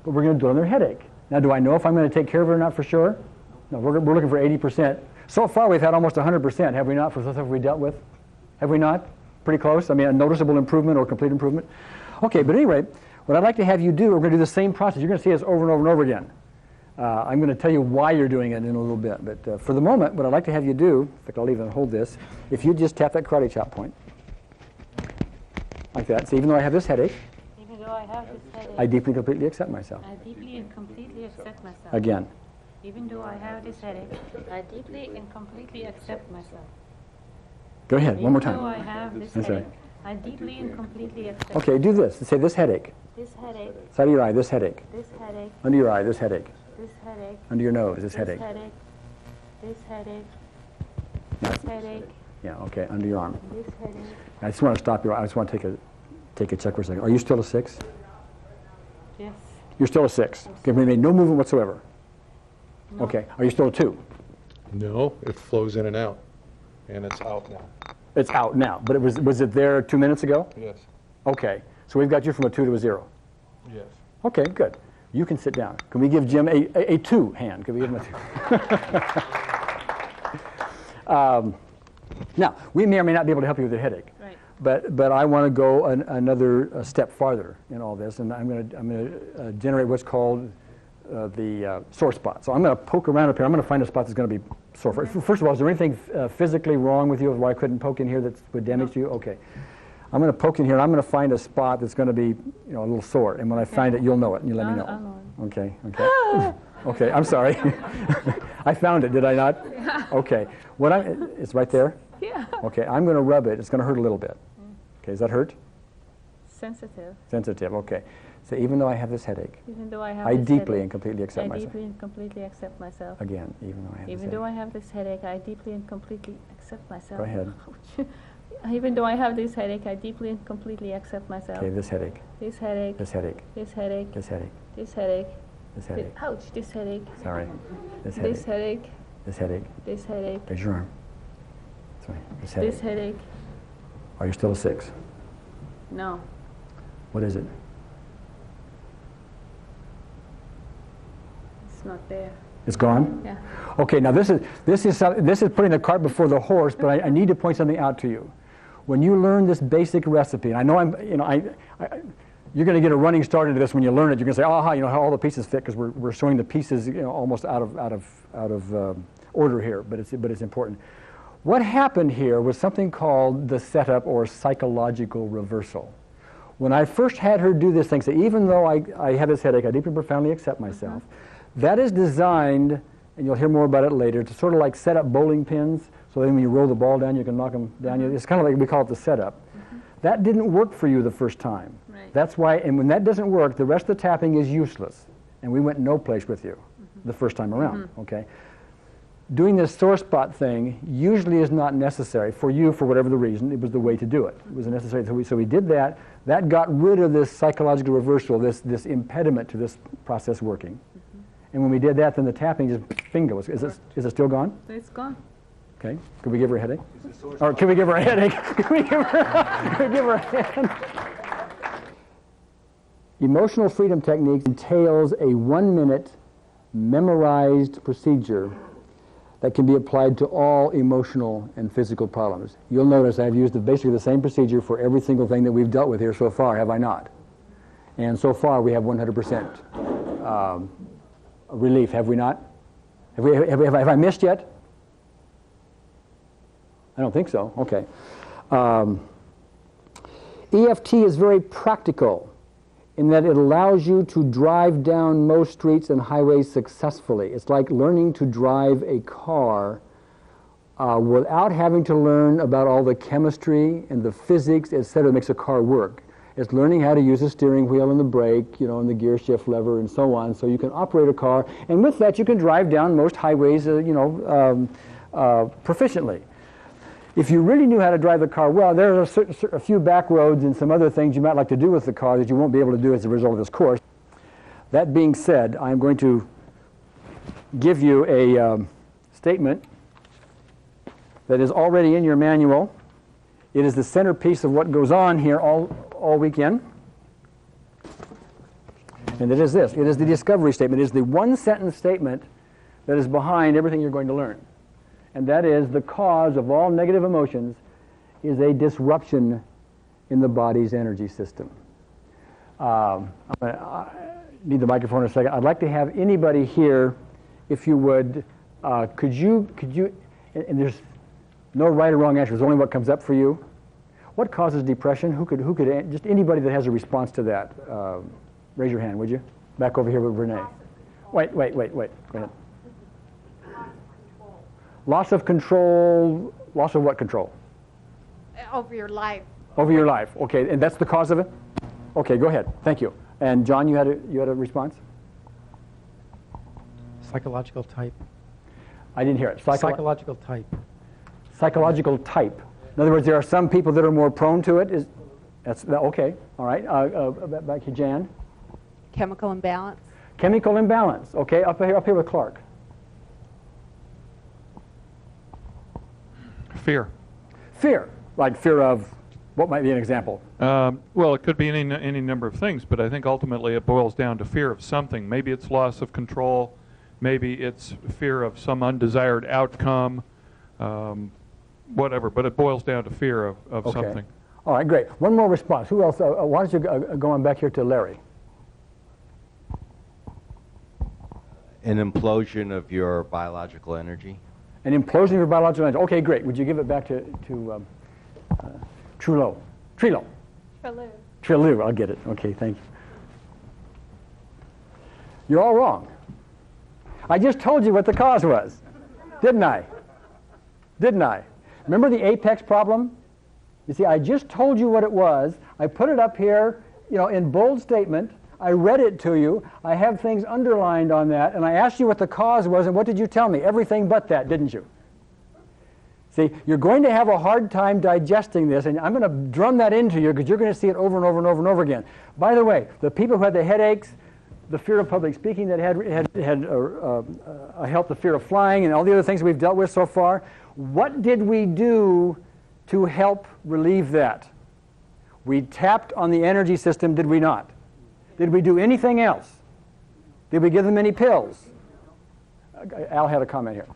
but we're going to do it on their headache. Now, do I know if I'm going to take care of it or not for sure? No, we're looking for 80%. So far, we've had almost 100%, have we not, for the stuff we dealt with? Have we not? Pretty close? I mean, a noticeable improvement or complete improvement? Okay, but anyway, what I'd like to have you do, we're going to do the same process. You're going to see us over and over and over again. I'm going to tell you why you're doing it in a little bit. But for the moment, what I'd like to have you do, in fact, I'll even hold this, if you just tap that karate chop point, like that. So even though I have this headache, even though I have this headache, I deeply and completely accept myself. I deeply and completely accept myself. Again. Even though I have this headache, I deeply and completely accept myself. Go ahead, one more time. Even though I have this That's headache, right. I deeply and completely accept Okay, do this. Say this headache. this headache, Side of your eye, this headache. this headache, Under your eye, this headache. this headache, Under your nose, this this headache. headache, this headache, No. this headache, Yeah, okay, under your arm. this headache. I just want to stop you. I just want to take a check for a second. Are you still a 6? Yes. You're still a 6. Okay, we made no movement whatsoever. No. Okay, are you still a 2? No, it flows in and out, and it's out now. It's out now, but was it there 2 minutes ago? Yes. Okay, so we've got you from a 2 to a 0. Yes. Okay, good. You can sit down. Can we give Jim a 2 hand? Can we give him a 2? Now, we may or may not be able to help you with your headache. Right. But I want to go another step farther in all this, and I'm going to generate what's called the sore spot. So I'm going to poke around up here. I'm going to find a spot that's going to be sore. First of all, is there anything physically wrong with you why I couldn't poke in here that would damage you? Okay. I'm going to poke in here, and I'm going to find a spot that's going to be, a little sore. And when I find it, you'll know it, and you let me know. I'll know it. Okay. Okay. Okay. I'm sorry. I found it. Did I not? Okay. It's right there. Yeah. Okay. I'm going to rub it. It's going to hurt a little bit. Okay. Does that hurt? Sensitive. Sensitive. Okay. So even though I have this headache, Even though I have I this deeply headache, and completely accept I myself. deeply and completely accept myself. Again, even though I have this Even though I have this headache, I deeply and completely accept myself. Go ahead. Even though I have this headache, I deeply and completely accept myself. Okay, this headache. This headache. This headache. This headache. This headache. This headache. This headache. Ouch! This headache. Sorry. This This headache. headache. This headache. This headache. There's your arm. Sorry. This headache. This headache. Are you still a 6? No. What is it? It's not there. It's gone? Yeah. Okay, now this is putting the cart before the horse, but I need to point something out to you. When you learn this basic recipe, and I know you're going to get a running start into this when you learn it. You're going to say, aha, how all the pieces fit, because we're showing the pieces almost out of order here, but it's important. What happened here was something called the setup or psychological reversal. When I first had her do this thing, say, even though I have this headache, I deeply and profoundly accept myself. That is designed, and you'll hear more about it later, to sort of like set up bowling pins, so then when you roll the ball down, you can knock them down. It's kind of like we call it the setup. That didn't work for you the first time. Right. That's why, and when that doesn't work, the rest of the tapping is useless. And we went no place with you the first time around, okay? Doing this sore spot thing usually is not necessary for you for whatever the reason. It was the way to do it. It was necessary. So we did that. That got rid of this psychological reversal, this impediment to this process working. And when we did that, then the tapping just finger. Is it still gone? It's gone. Okay. Could we give her a headache? Or can we give her a headache? Can we give her a headache? Emotional freedom techniques entails a 1-minute memorized procedure that can be applied to all emotional and physical problems. You'll notice I've used basically the same procedure for every single thing that we've dealt with here so far, have I not? And so far we have 100% relief, have we not? Have I missed yet? I don't think so. Okay. EFT is very practical in that it allows you to drive down most streets and highways successfully. It's like learning to drive a car without having to learn about all the chemistry and the physics, etc., that makes a car work. It's learning how to use the steering wheel and the brake, and the gear shift lever and so on, so you can operate a car, and with that you can drive down most highways, proficiently. If you really knew how to drive the car well, there are a few back roads and some other things you might like to do with the car that you won't be able to do as a result of this course. That being said, I'm going to give you a statement that is already in your manual. It is the centerpiece of what goes on here all weekend. And it is this. It is the discovery statement. It is the one-sentence statement that is behind everything you're going to learn. And that is, the cause of all negative emotions is a disruption in the body's energy system. I need the microphone in a second. I'd like to have anybody here, if you would, could you, and there's no right or wrong answer, there's only what comes up for you. What causes depression? Who could, just anybody that has a response to that, raise your hand, would you? Back over here with Renee. Wait, go ahead. Loss of control, loss of what control? Over your life. Over your life, okay, and that's the cause of it? Okay, go ahead, thank you. And John, you had a response? Psychological type. I didn't hear it. Psychological type. Psychological type. In other words, there are some people that are more prone to it. Okay, all right. Back to Jan. Chemical imbalance. Chemical imbalance, okay, up here with Clark. Fear. Fear, like fear of, what might be an example? Well, it could be any number of things, but I think ultimately it boils down to fear of something. Maybe it's loss of control, maybe it's fear of some undesired outcome, whatever, but it boils down to fear of okay. something. All right, great. One more response. Who else? Why don't you go on back here to Larry? An implosion of your biological energy. An implosion of your biological energy. Okay, great. Would you give it back to Trilo? Trilo, I'll get it. Okay, thank you. You're all wrong. I just told you what the cause was, didn't I? Remember the apex problem? You see, I just told you what it was. I put it up here, in bold statement. I read it to you. I have things underlined on that, and I asked you what the cause was, and what did you tell me? Everything but that, didn't you? See, you're going to have a hard time digesting this, and I'm going to drum that into you because you're going to see it over and over and over and over again. By the way, the people who had the headaches, the fear of public speaking that had helped, the fear of flying, and all the other things we've dealt with so far, what did we do to help relieve that? We tapped on the energy system, did we not? Did we do anything else? Did we give them any pills? Al had a comment here.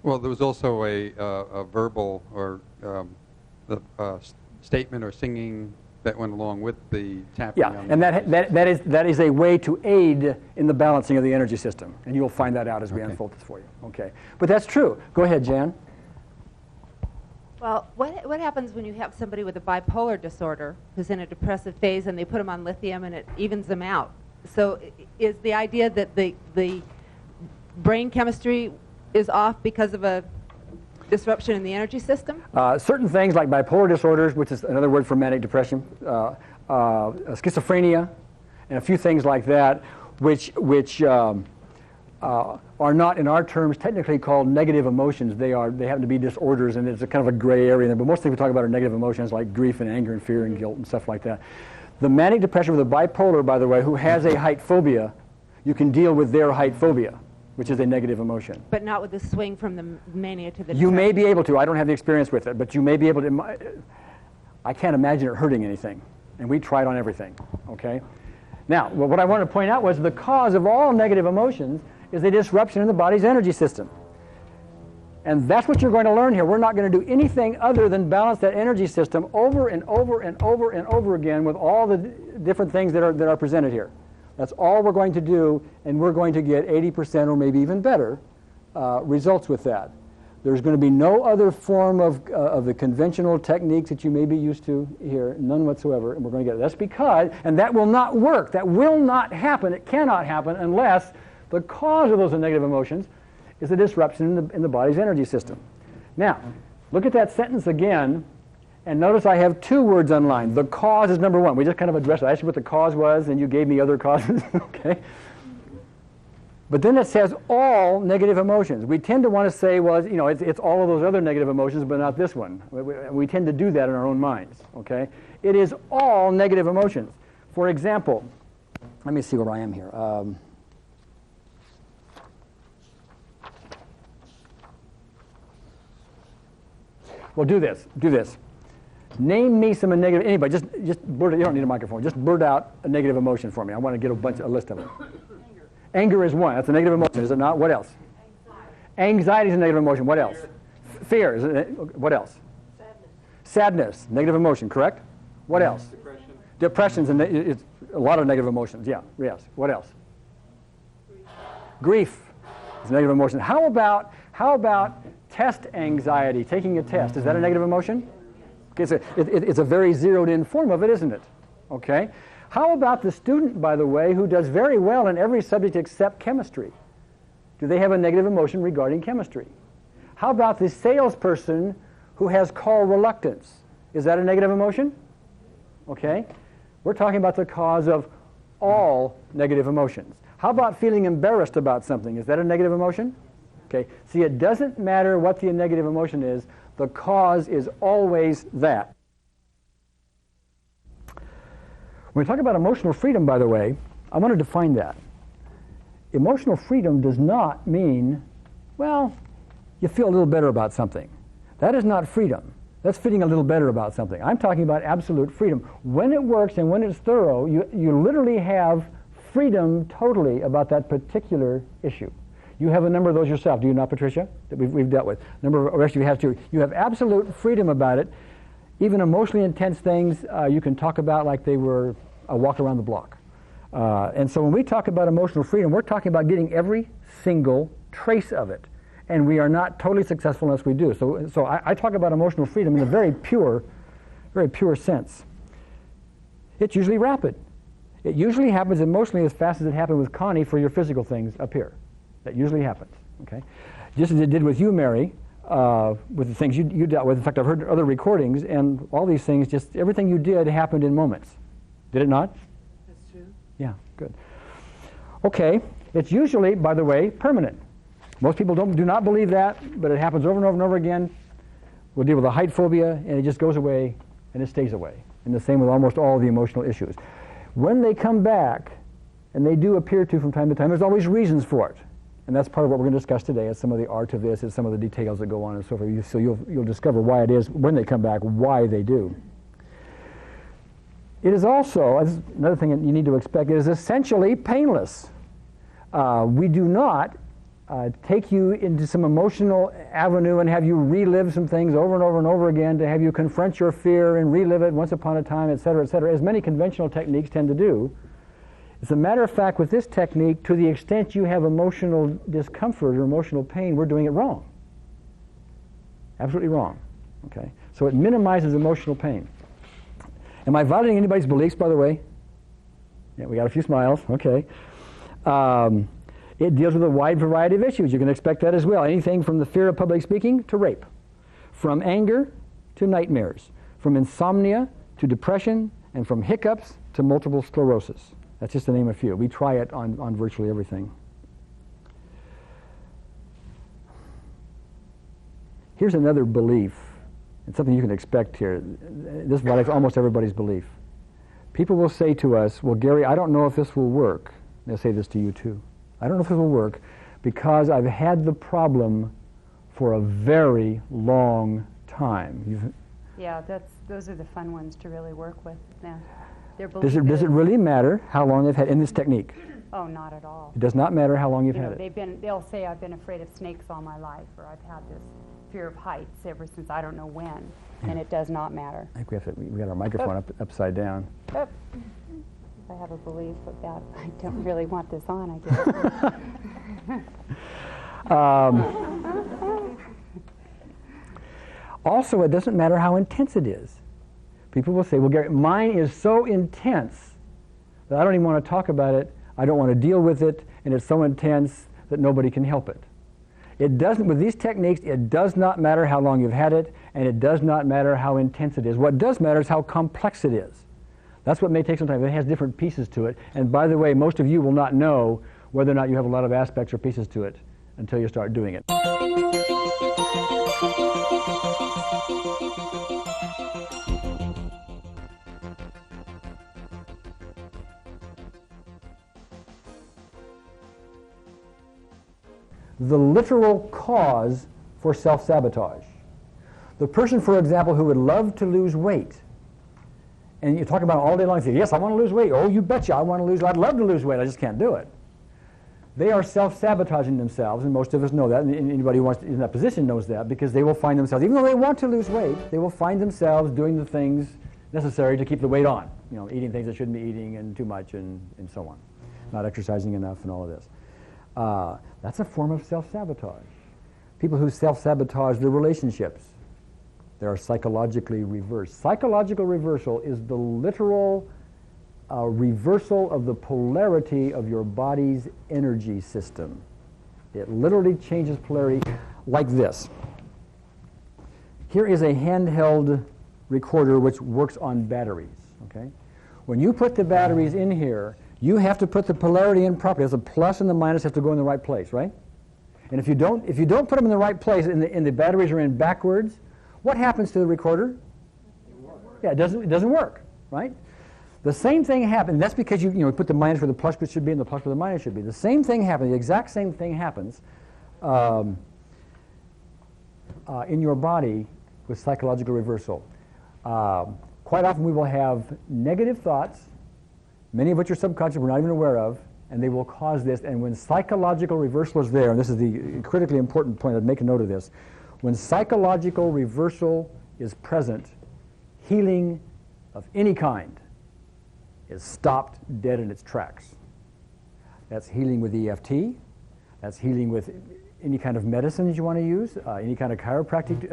Well, there was also a verbal or statement or singing that went along with the tapping. Yeah, and that is a way to aid in the balancing of the energy system, and you'll find that out as we unfold this for you. Okay, but that's true. Go ahead, Jan. Well, what happens when you have somebody with a bipolar disorder who's in a depressive phase and they put them on lithium and it evens them out? So is the idea that the brain chemistry is off because of a disruption in the energy system? Certain things like bipolar disorders, which is another word for manic depression, schizophrenia, and a few things like that, which are not, in our terms, technically called negative emotions. They happen to be disorders, and it's a kind of a gray area there. But mostly we talk about are negative emotions like grief and anger and fear and guilt and stuff like that. The manic depression with the bipolar, by the way, who has a height phobia, You can deal with their height phobia, which is a negative emotion. But not with the swing from the mania to the You may depression. be able to. I don't have the experience with it, but you may be able to. I can't imagine it hurting anything. And we tried on everything, okay? Now, what I wanted to point out was the cause of all negative emotions is a disruption in the body's energy system. And that's what you're going to learn here. We're not going to do anything other than balance that energy system over and over and over and over again with all the different things that are presented here. That's all we're going to do, and we're going to get 80% or maybe even better results with that. There's going to be no other form of the conventional techniques that you may be used to here, none whatsoever, and we're going to get it. That's because, and that will not work, that will not happen, it cannot happen unless the cause of those negative emotions is a disruption in the body's energy system. Now, look at that sentence again, and notice I have two words underlined. The cause is number one. We just kind of addressed it. I asked you what the cause was, and you gave me other causes, okay? But then it says all negative emotions. We tend to want to say, well, you know, it's all of those other negative emotions, but not this one. We tend to do that in our own minds, okay? It is all negative emotions. For example, let me see where I am here. Well, do this. Name me some negative, anybody, just blurt it, you don't need a microphone, just blurt out a negative emotion for me. I want to get a list of them. Anger is one. That's a negative emotion, is it not? What else? Anxiety is a negative emotion. What else? Fear. Is it, what else? Sadness. Negative emotion, correct? What else? Depression is a lot of negative emotions. Yeah. Yes. What else? Grief is a negative emotion. How about test anxiety? Taking a test. Is that a negative emotion? Okay, it's a very zeroed-in form of it, isn't it? Okay. How about the student, by the way, who does very well in every subject except chemistry? Do they have a negative emotion regarding chemistry? How about the salesperson who has call reluctance? Is that a negative emotion? Okay. We're talking about the cause of all negative emotions. How about feeling embarrassed about something? Is that a negative emotion? Okay. See, it doesn't matter what the negative emotion is. The cause is always that. When we talk about emotional freedom, by the way, I want to define that. Emotional freedom does not mean, well, you feel a little better about something. That is not freedom. That's feeling a little better about something. I'm talking about absolute freedom. When it works and when it's thorough, you literally have freedom totally about that particular issue. You have a number of those yourself, do you not, Patricia, that we've dealt with? A number of the rest of you have too. You have absolute freedom about it. Even emotionally intense things you can talk about like they were a walk around the block. And so when we talk about emotional freedom, we're talking about getting every single trace of it. And we are not totally successful unless we do. So I talk about emotional freedom in a very pure sense. It's usually rapid. It usually happens emotionally as fast as it happened with Connie for your physical things up here. That usually happens, okay? Just as it did with you, Mary, with the things you dealt with. In fact, I've heard other recordings, and all these things, just everything you did happened in moments. Did it not? That's true. Yeah, good. Okay, it's usually, by the way, permanent. Most people do not believe that, but it happens over and over and over again. We'll deal with a height phobia, and it just goes away, and it stays away. And the same with almost all the emotional issues. When they come back, and they do appear to from time to time, there's always reasons for it. And that's part of what we're going to discuss today, is some of the art of this, is some of the details that go on and so forth. So you'll discover why it is, when they come back, why they do. It is also, another thing that you need to expect, it is essentially painless. We do not take you into some emotional avenue and have you relive some things over and over and over again, to have you confront your fear and relive it once upon a time, et cetera, as many conventional techniques tend to do. As a matter of fact, with this technique, to the extent you have emotional discomfort or emotional pain, we're doing it wrong. Absolutely wrong. Okay? So it minimizes emotional pain. Am I violating anybody's beliefs, by the way? Yeah, we got a few smiles. Okay. It deals with a wide variety of issues. You can expect that as well. Anything from the fear of public speaking to rape, from anger to nightmares, from insomnia to depression, and from hiccups to multiple sclerosis. That's just to name a few. We try it on virtually everything. Here's another belief. It's something you can expect here. This violates almost everybody's belief. People will say to us, well, Gary, I don't know if this will work. I'll say this to you too. I don't know if it will work because I've had the problem for a very long time. Yeah, those are the fun ones to really work with. Yeah. Does it really matter how long they've had in this technique? Oh, not at all. It does not matter how long you've had it. They'll say I've been afraid of snakes all my life, or I've had this fear of heights ever since I don't know when, and it does not matter. I think we got our microphone upside down. I have a belief of that. I don't really want this on, I guess. Also, it doesn't matter how intense it is. People will say, well, Gary, mine is so intense that I don't even want to talk about it, I don't want to deal with it, and it's so intense that nobody can help it. It doesn't, with these techniques, it does not matter how long you've had it, and it does not matter how intense it is. What does matter is how complex it is. That's what may take some time. It has different pieces to it. And by the way, most of you will not know whether or not you have a lot of aspects or pieces to it until you start doing it. The literal cause for self-sabotage. The person, for example, who would love to lose weight, and you talk about it all day long, and say, yes, I want to lose weight. Oh, you betcha, I want to lose weight. I'd love to lose weight, I just can't do it. They are self-sabotaging themselves, and most of us know that, and anybody who wants to, in that position knows that, because they will find themselves, even though they want to lose weight, they will find themselves doing the things necessary to keep the weight on. You know, eating things they shouldn't be eating and too much and so on. Not exercising enough and all of this. That's a form of self-sabotage. People who self-sabotage their relationships, they are psychologically reversed. Psychological reversal is the literal reversal of the polarity of your body's energy system. It literally changes polarity like this. Here is a handheld recorder which works on batteries. Okay? When you put the batteries in here, you have to put the polarity in properly. The plus and the minus have to go in the right place, right? And if you don't put them in the right place and the batteries are in backwards, what happens to the recorder? Yeah, it doesn't work, right? The same thing happens. That's because you put the minus where the plus should be and the plus where the minus should be. The same thing happens. The exact same thing happens in your body with psychological reversal. Quite often we will have negative thoughts, many of which are subconscious, we're not even aware of, and they will cause this. And when psychological reversal is there, and this is the critically important point, I'd make a note of this, when psychological reversal is present, healing of any kind is stopped dead in its tracks. That's healing with EFT, that's healing with any kind of medicines you want to use, any kind of chiropractic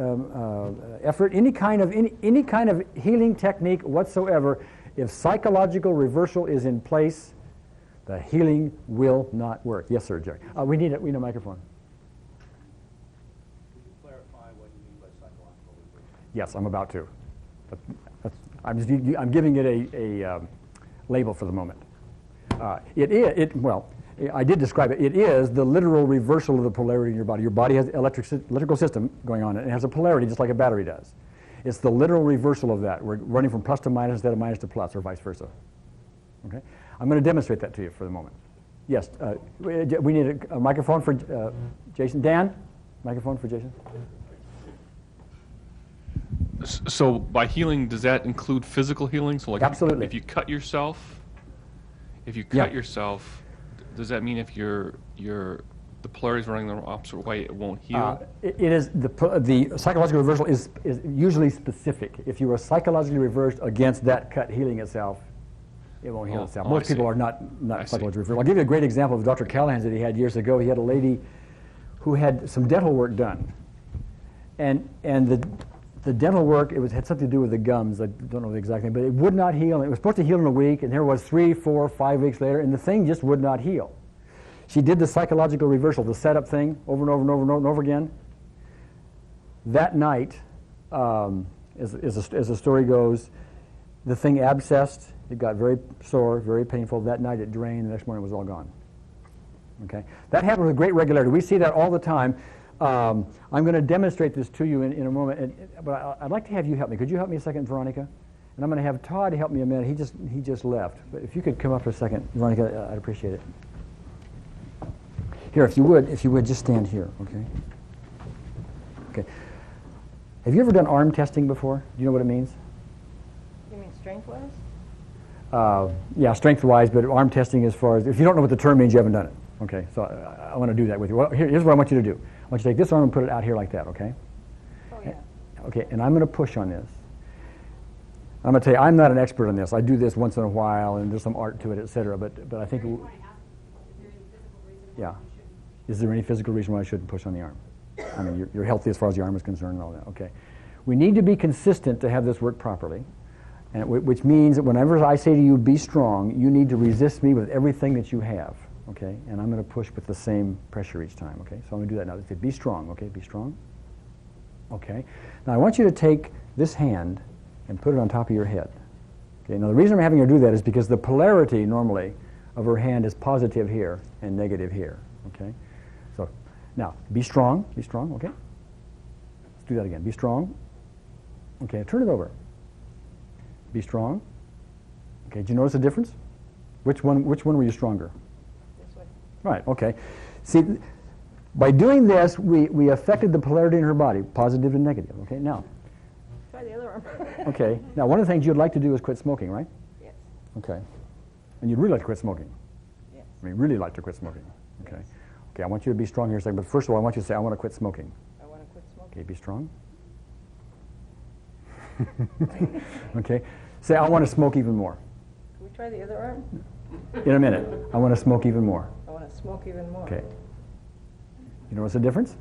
effort, any kind of healing technique whatsoever. If psychological reversal is in place, the healing will not work. Yes, sir, Jerry. We need a microphone. Could you clarify what you mean by psychological reversal? Yes, I'm about to. I'm giving it a label for the moment. I did describe it. It is the literal reversal of the polarity in your body. Your body has electrical system going on, and it has a polarity just like a battery does. It's the literal reversal of that. We're running from plus to minus instead of minus to plus, or vice versa. Okay? I'm going to demonstrate that to you for the moment. Yes, we need a microphone for Jason. Dan, microphone for Jason. So by healing, does that include physical healing? So like absolutely. If you cut yourself, does that mean if the polarity is running the opposite way, it won't heal? It is the psychological reversal is usually specific. If you are psychologically reversed against that cut healing itself, it won't heal itself. Most people are not psychologically reversed. I'll give you a great example of Dr. Callahan's that he had years ago. He had a lady who had some dental work done, and the dental work, had something to do with the gums. I don't know the exact thing, but it would not heal. It was supposed to heal in a week, and here it was 3, 4, 5 weeks later, and the thing just would not heal. She did the psychological reversal, the setup thing, over and over and over and over, and over again. That night, as the story goes, the thing abscessed. It got very sore, very painful. That night it drained. The next morning it was all gone. Okay, that happens with great regularity. We see that all the time. I'm going to demonstrate this to you in a moment, but I'd like to have you help me. Could you help me a second, Veronica? And I'm going to have Todd help me a minute. He just left. But if you could come up for a second, Veronica, I'd appreciate it. Here, if you would, just stand here, okay? Okay. Have you ever done arm testing before? Do you know what it means? You mean strength-wise? Yeah, strength-wise, but arm testing as far as, if you don't know what the term means, you haven't done it. Okay, so I want to do that with you. Well, here's what I want you to do. I want you to take this arm and put it out here like that, okay? Oh, yeah. Okay, and I'm going to push on this. I'm going to tell you, I'm not an expert on this. I do this once in a while, and there's some art to it, et cetera, but I think... Yeah. Is there any physical reason why I shouldn't push on the arm? I mean, you're healthy as far as the arm is concerned and all that. Okay. We need to be consistent to have this work properly, and which means that whenever I say to you, be strong, you need to resist me with everything that you have. Okay? And I'm going to push with the same pressure each time. Okay? So I'm going to do that now. Say, be strong. Okay? Be strong. Okay? Now I want you to take this hand and put it on top of your head. Okay? Now the reason I'm having her do that is because the polarity normally of her hand is positive here and negative here. Okay? So now be strong, okay? Let's do that again. Be strong. Okay, turn it over. Be strong. Okay, did you notice the difference? Which one were you stronger? This way. Right, okay. See, by doing this, we affected the polarity in her body, positive and negative. Okay, now. Try the other arm. Okay, now one of the things you'd like to do is quit smoking, right? Yes. Okay. And you'd really like to quit smoking? Yes. I mean, really like to quit smoking? Okay. Yes. Okay, I want you to be strong here a second, but first of all, I want you to say, I want to quit smoking. I want to quit smoking. Okay, be strong. Okay. Say, I want to smoke even more. Can we try the other arm? In a minute. I want to smoke even more. I want to smoke even more. Okay. You notice the difference?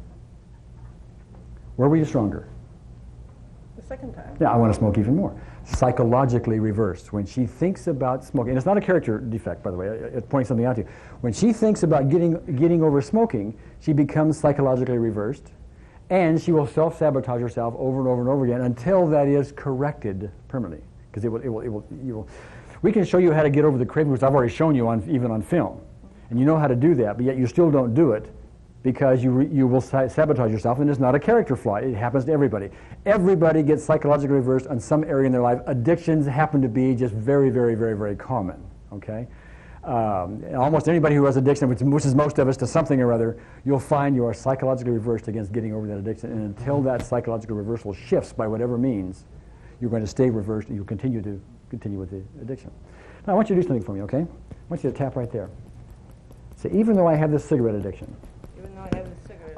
Where were you stronger? The second time. Yeah, I want to smoke even more. Psychologically reversed. When she thinks about smoking, and it's not a character defect, by the way, it's pointing something out to you. When she thinks about getting over smoking, she becomes psychologically reversed, and she will self-sabotage herself over and over and over again until that is corrected permanently. Because we can show you how to get over the craving, which I've already shown you even on film, and you know how to do that, but yet you still don't do it because you will sabotage yourself, and it's not a character flaw. It happens to everybody. Everybody gets psychologically reversed on some area in their life. Addictions happen to be just very, very, very, very common. Okay, almost anybody who has addiction, which is most of us, to something or other, you'll find you are psychologically reversed against getting over that addiction. And until that psychological reversal shifts by whatever means, you're going to stay reversed, and you'll continue with the addiction. Now, I want you to do something for me. Okay, I want you to tap right there. Say, even though I have this cigarette addiction,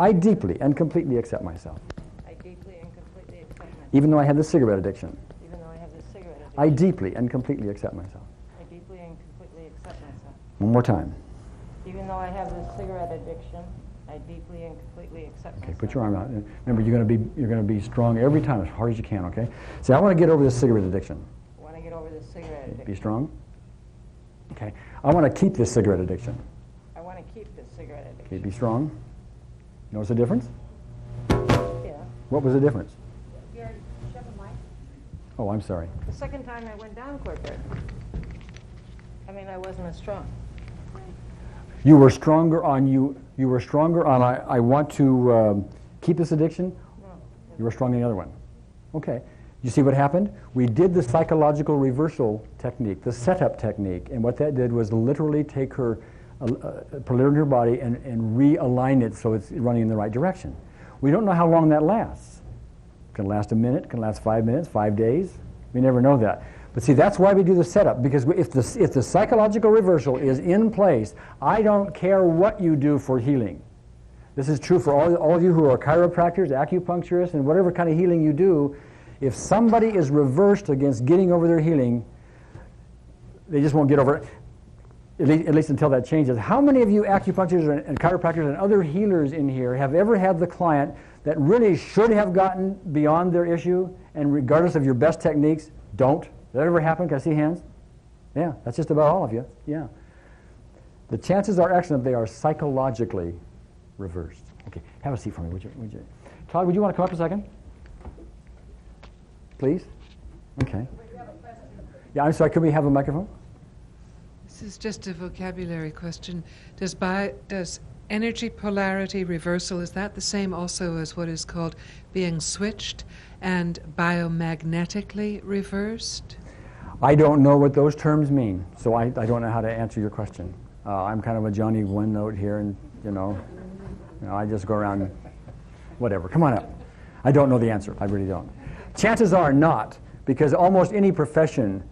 I deeply and completely accept myself. I deeply and completely accept myself. Even though I have this cigarette addiction, Even though I have this cigarette addiction. I deeply and completely accept myself. I deeply and completely accept myself. One more time. Even though I have this cigarette addiction, I deeply and completely accept myself. Okay, put your arm out. Remember, you're going to be strong every time, as hard as you can. Okay. Say, I want to get over this cigarette addiction. I want to get over this cigarette addiction. Be strong. Okay. I want to keep this cigarette addiction. I want to keep this cigarette addiction. Okay. Be strong. Notice the difference? Yeah. What was the difference? Gary, shove a mic. Oh, I'm sorry. The second time I went down quicker. I mean, I wasn't as strong. You were stronger on I want to keep this addiction? No. You were stronger than the other one. Okay. You see what happened? We did the psychological reversal technique, the setup technique, and what that did was literally take her polarity in her body and realign it so it's running in the right direction. We don't know how long that lasts. It can last a minute, it can last 5 minutes, 5 days. We never know that. But see, that's why we do the setup, because if the psychological reversal is in place, I don't care what you do for healing. This is true for all of you who are chiropractors, acupuncturists, and whatever kind of healing you do. If somebody is reversed against getting over their healing, they just won't get over it. At least until that changes. How many of you acupuncturists and chiropractors and other healers in here have ever had the client that really should have gotten beyond their issue, and regardless of your best techniques, don't? Does that ever happen? Can I see hands? Yeah, that's just about all of you. Yeah. The chances are excellent they are psychologically reversed. Okay, have a seat for me, would you? Todd, would you want to come up a second? Please? Okay. Yeah, I'm sorry, could we have a microphone? This is just a vocabulary question. Does energy polarity reversal, is that the same also as what is called being switched and biomagnetically reversed? I don't know what those terms mean, so I don't know how to answer your question. I'm kind of a Johnny one note here, and I just go around, whatever. Come on up. I don't know the answer. I really don't. Chances are not, because almost any profession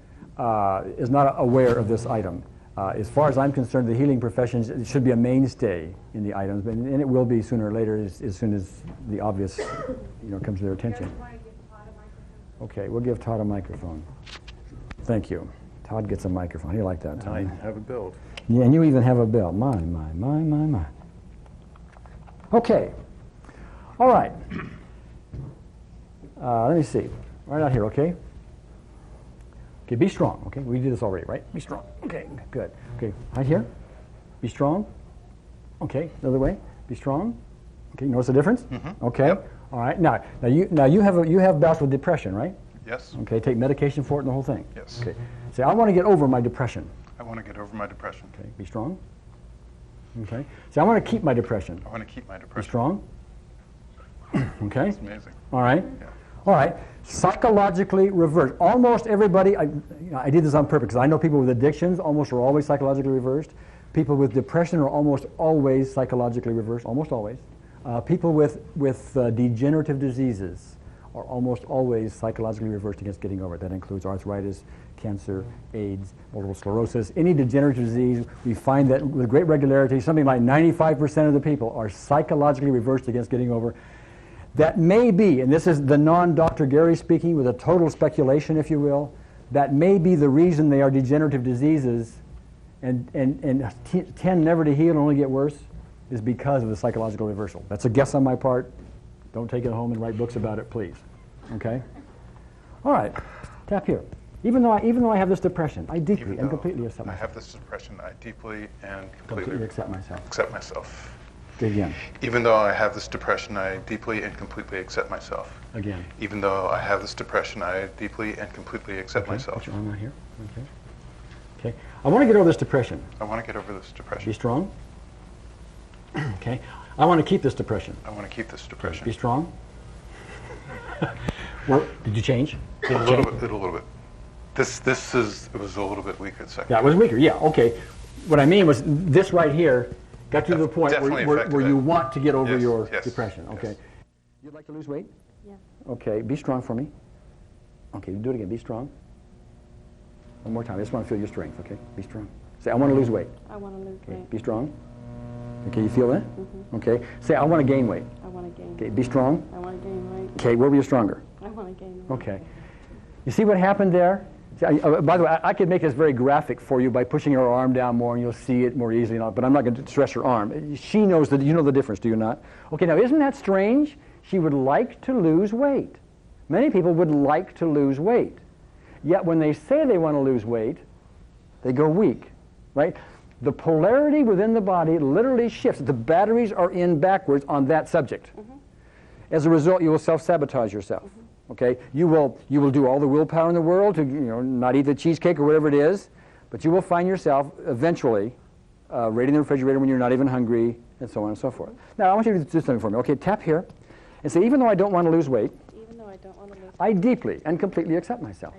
is not aware of this item. As far as I'm concerned, the healing profession should be a mainstay in the items, and it will be sooner or later as soon as the obvious comes to their attention. Okay, we'll give Todd a microphone. Thank you. Todd gets a microphone. How do you like that, Todd? I have a build. Yeah, and you even have a bell. My. Okay. All right. Let me see. Right out here, okay? Okay, be strong, okay? We did this already, right? Be strong. Okay, good. Okay, right here. Be strong. Okay, the other way. Be strong. Okay, notice the difference? Mm-hmm. Okay. Yep. All right. Now you have bouts with depression, right? Yes. Okay, take medication for it and the whole thing. Yes. Okay. Say, I want to get over my depression. I want to get over my depression. Okay, be strong. Okay. Say, I want to keep my depression. I want to keep my depression. Be strong. Okay. That's amazing. All right. Yeah. All right. Psychologically reversed. Almost everybody, I did this on purpose because I know people with addictions almost are always psychologically reversed. People with depression are almost always psychologically reversed, almost always. People with degenerative diseases are almost always psychologically reversed against getting over it. That includes arthritis, cancer, AIDS, multiple sclerosis. Any degenerative disease, we find that with great regularity, something like 95% of the people are psychologically reversed against getting over. That may be, and this is the non-Dr. Gary speaking with a total speculation, if you will, that may be the reason they are degenerative diseases and tend never to heal and only get worse is because of the psychological reversal. That's a guess on my part. Don't take it home and write books about it, please. Okay? All right. Tap here. Even though I have this depression, I deeply and completely accept myself. I have this depression, I deeply and completely accept myself. Accept myself. Again. Even though I have this depression, I deeply and completely accept myself. Again. Even though I have this depression, I deeply and completely accept myself. Put your arm right here. Okay. Okay. I want to get over this depression. I want to get over this depression. Be strong. Okay. I want to keep this depression. I want to keep this depression. Be strong. Well, did you change? A little bit. It was a little bit weaker the second. Yeah, it was weaker. Yeah. Okay. What I mean was this right here got you to the point where you want to get over your depression. Okay. Yes. You'd like to lose weight? Yeah. Okay. Be strong for me. Okay. Do it again. Be strong. One more time. I just want to feel your strength. Okay. Be strong. Say, I want to lose weight. I want to lose weight. Be strong. Okay, you feel that? Mm-hmm. Okay. Say, I want to gain weight. I want to gain weight. Okay, be strong. I want to gain weight. Okay, where were you stronger? I want to gain weight. Okay. You see what happened there? See, by the way, I could make this very graphic for you by pushing her arm down more and you'll see it more easily, but I'm not going to stress her arm. She knows that, you know the difference, do you not? Okay, now isn't that strange? She would like to lose weight. Many people would like to lose weight. Yet when they say they want to lose weight, they go weak, right? The polarity within the body literally shifts. The batteries are in backwards on that subject. Mm-hmm. As a result, you will self-sabotage yourself. Mm-hmm. Okay, you will do all the willpower in the world to not eat the cheesecake or whatever it is, but you will find yourself eventually raiding the refrigerator when you're not even hungry, and so on and so forth. Now, I want you to do something for me. Okay, tap here, and say, even though I don't want to lose weight, I deeply and completely accept myself.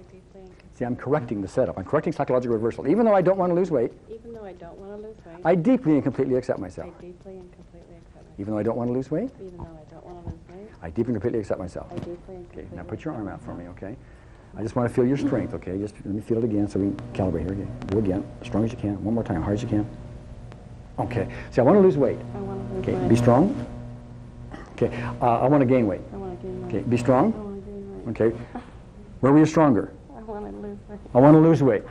See, I'm correcting the setup. I'm correcting psychological reversal. Even though I don't want to lose weight, I deeply and completely accept myself. Even though I don't want to lose weight, I deeply and completely accept myself. Okay, now put your arm out for me, okay? I just want to feel your strength, okay? Just let me feel it again so we can calibrate here again. Go again, as strong as you can. One more time, hard as you can. Okay. See, I want to lose weight. Okay, be strong. Okay, I want to gain weight. Okay, be strong. Okay. Where were you stronger? I want to lose weight.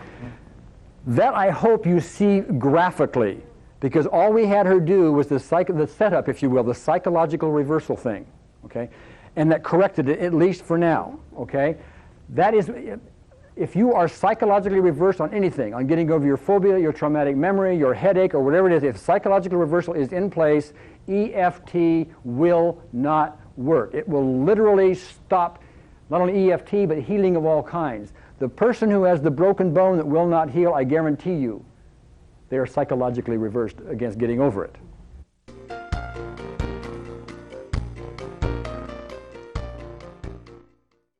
That I hope you see graphically, because all we had her do was the setup, if you will, the psychological reversal thing, okay? And that corrected it, at least for now, okay? That is, if you are psychologically reversed on anything, on getting over your phobia, your traumatic memory, your headache, or whatever it is, if psychological reversal is in place, EFT will not work. It will literally stop not only EFT, but healing of all kinds. The person who has the broken bone that will not heal, I guarantee you, they are psychologically reversed against getting over it.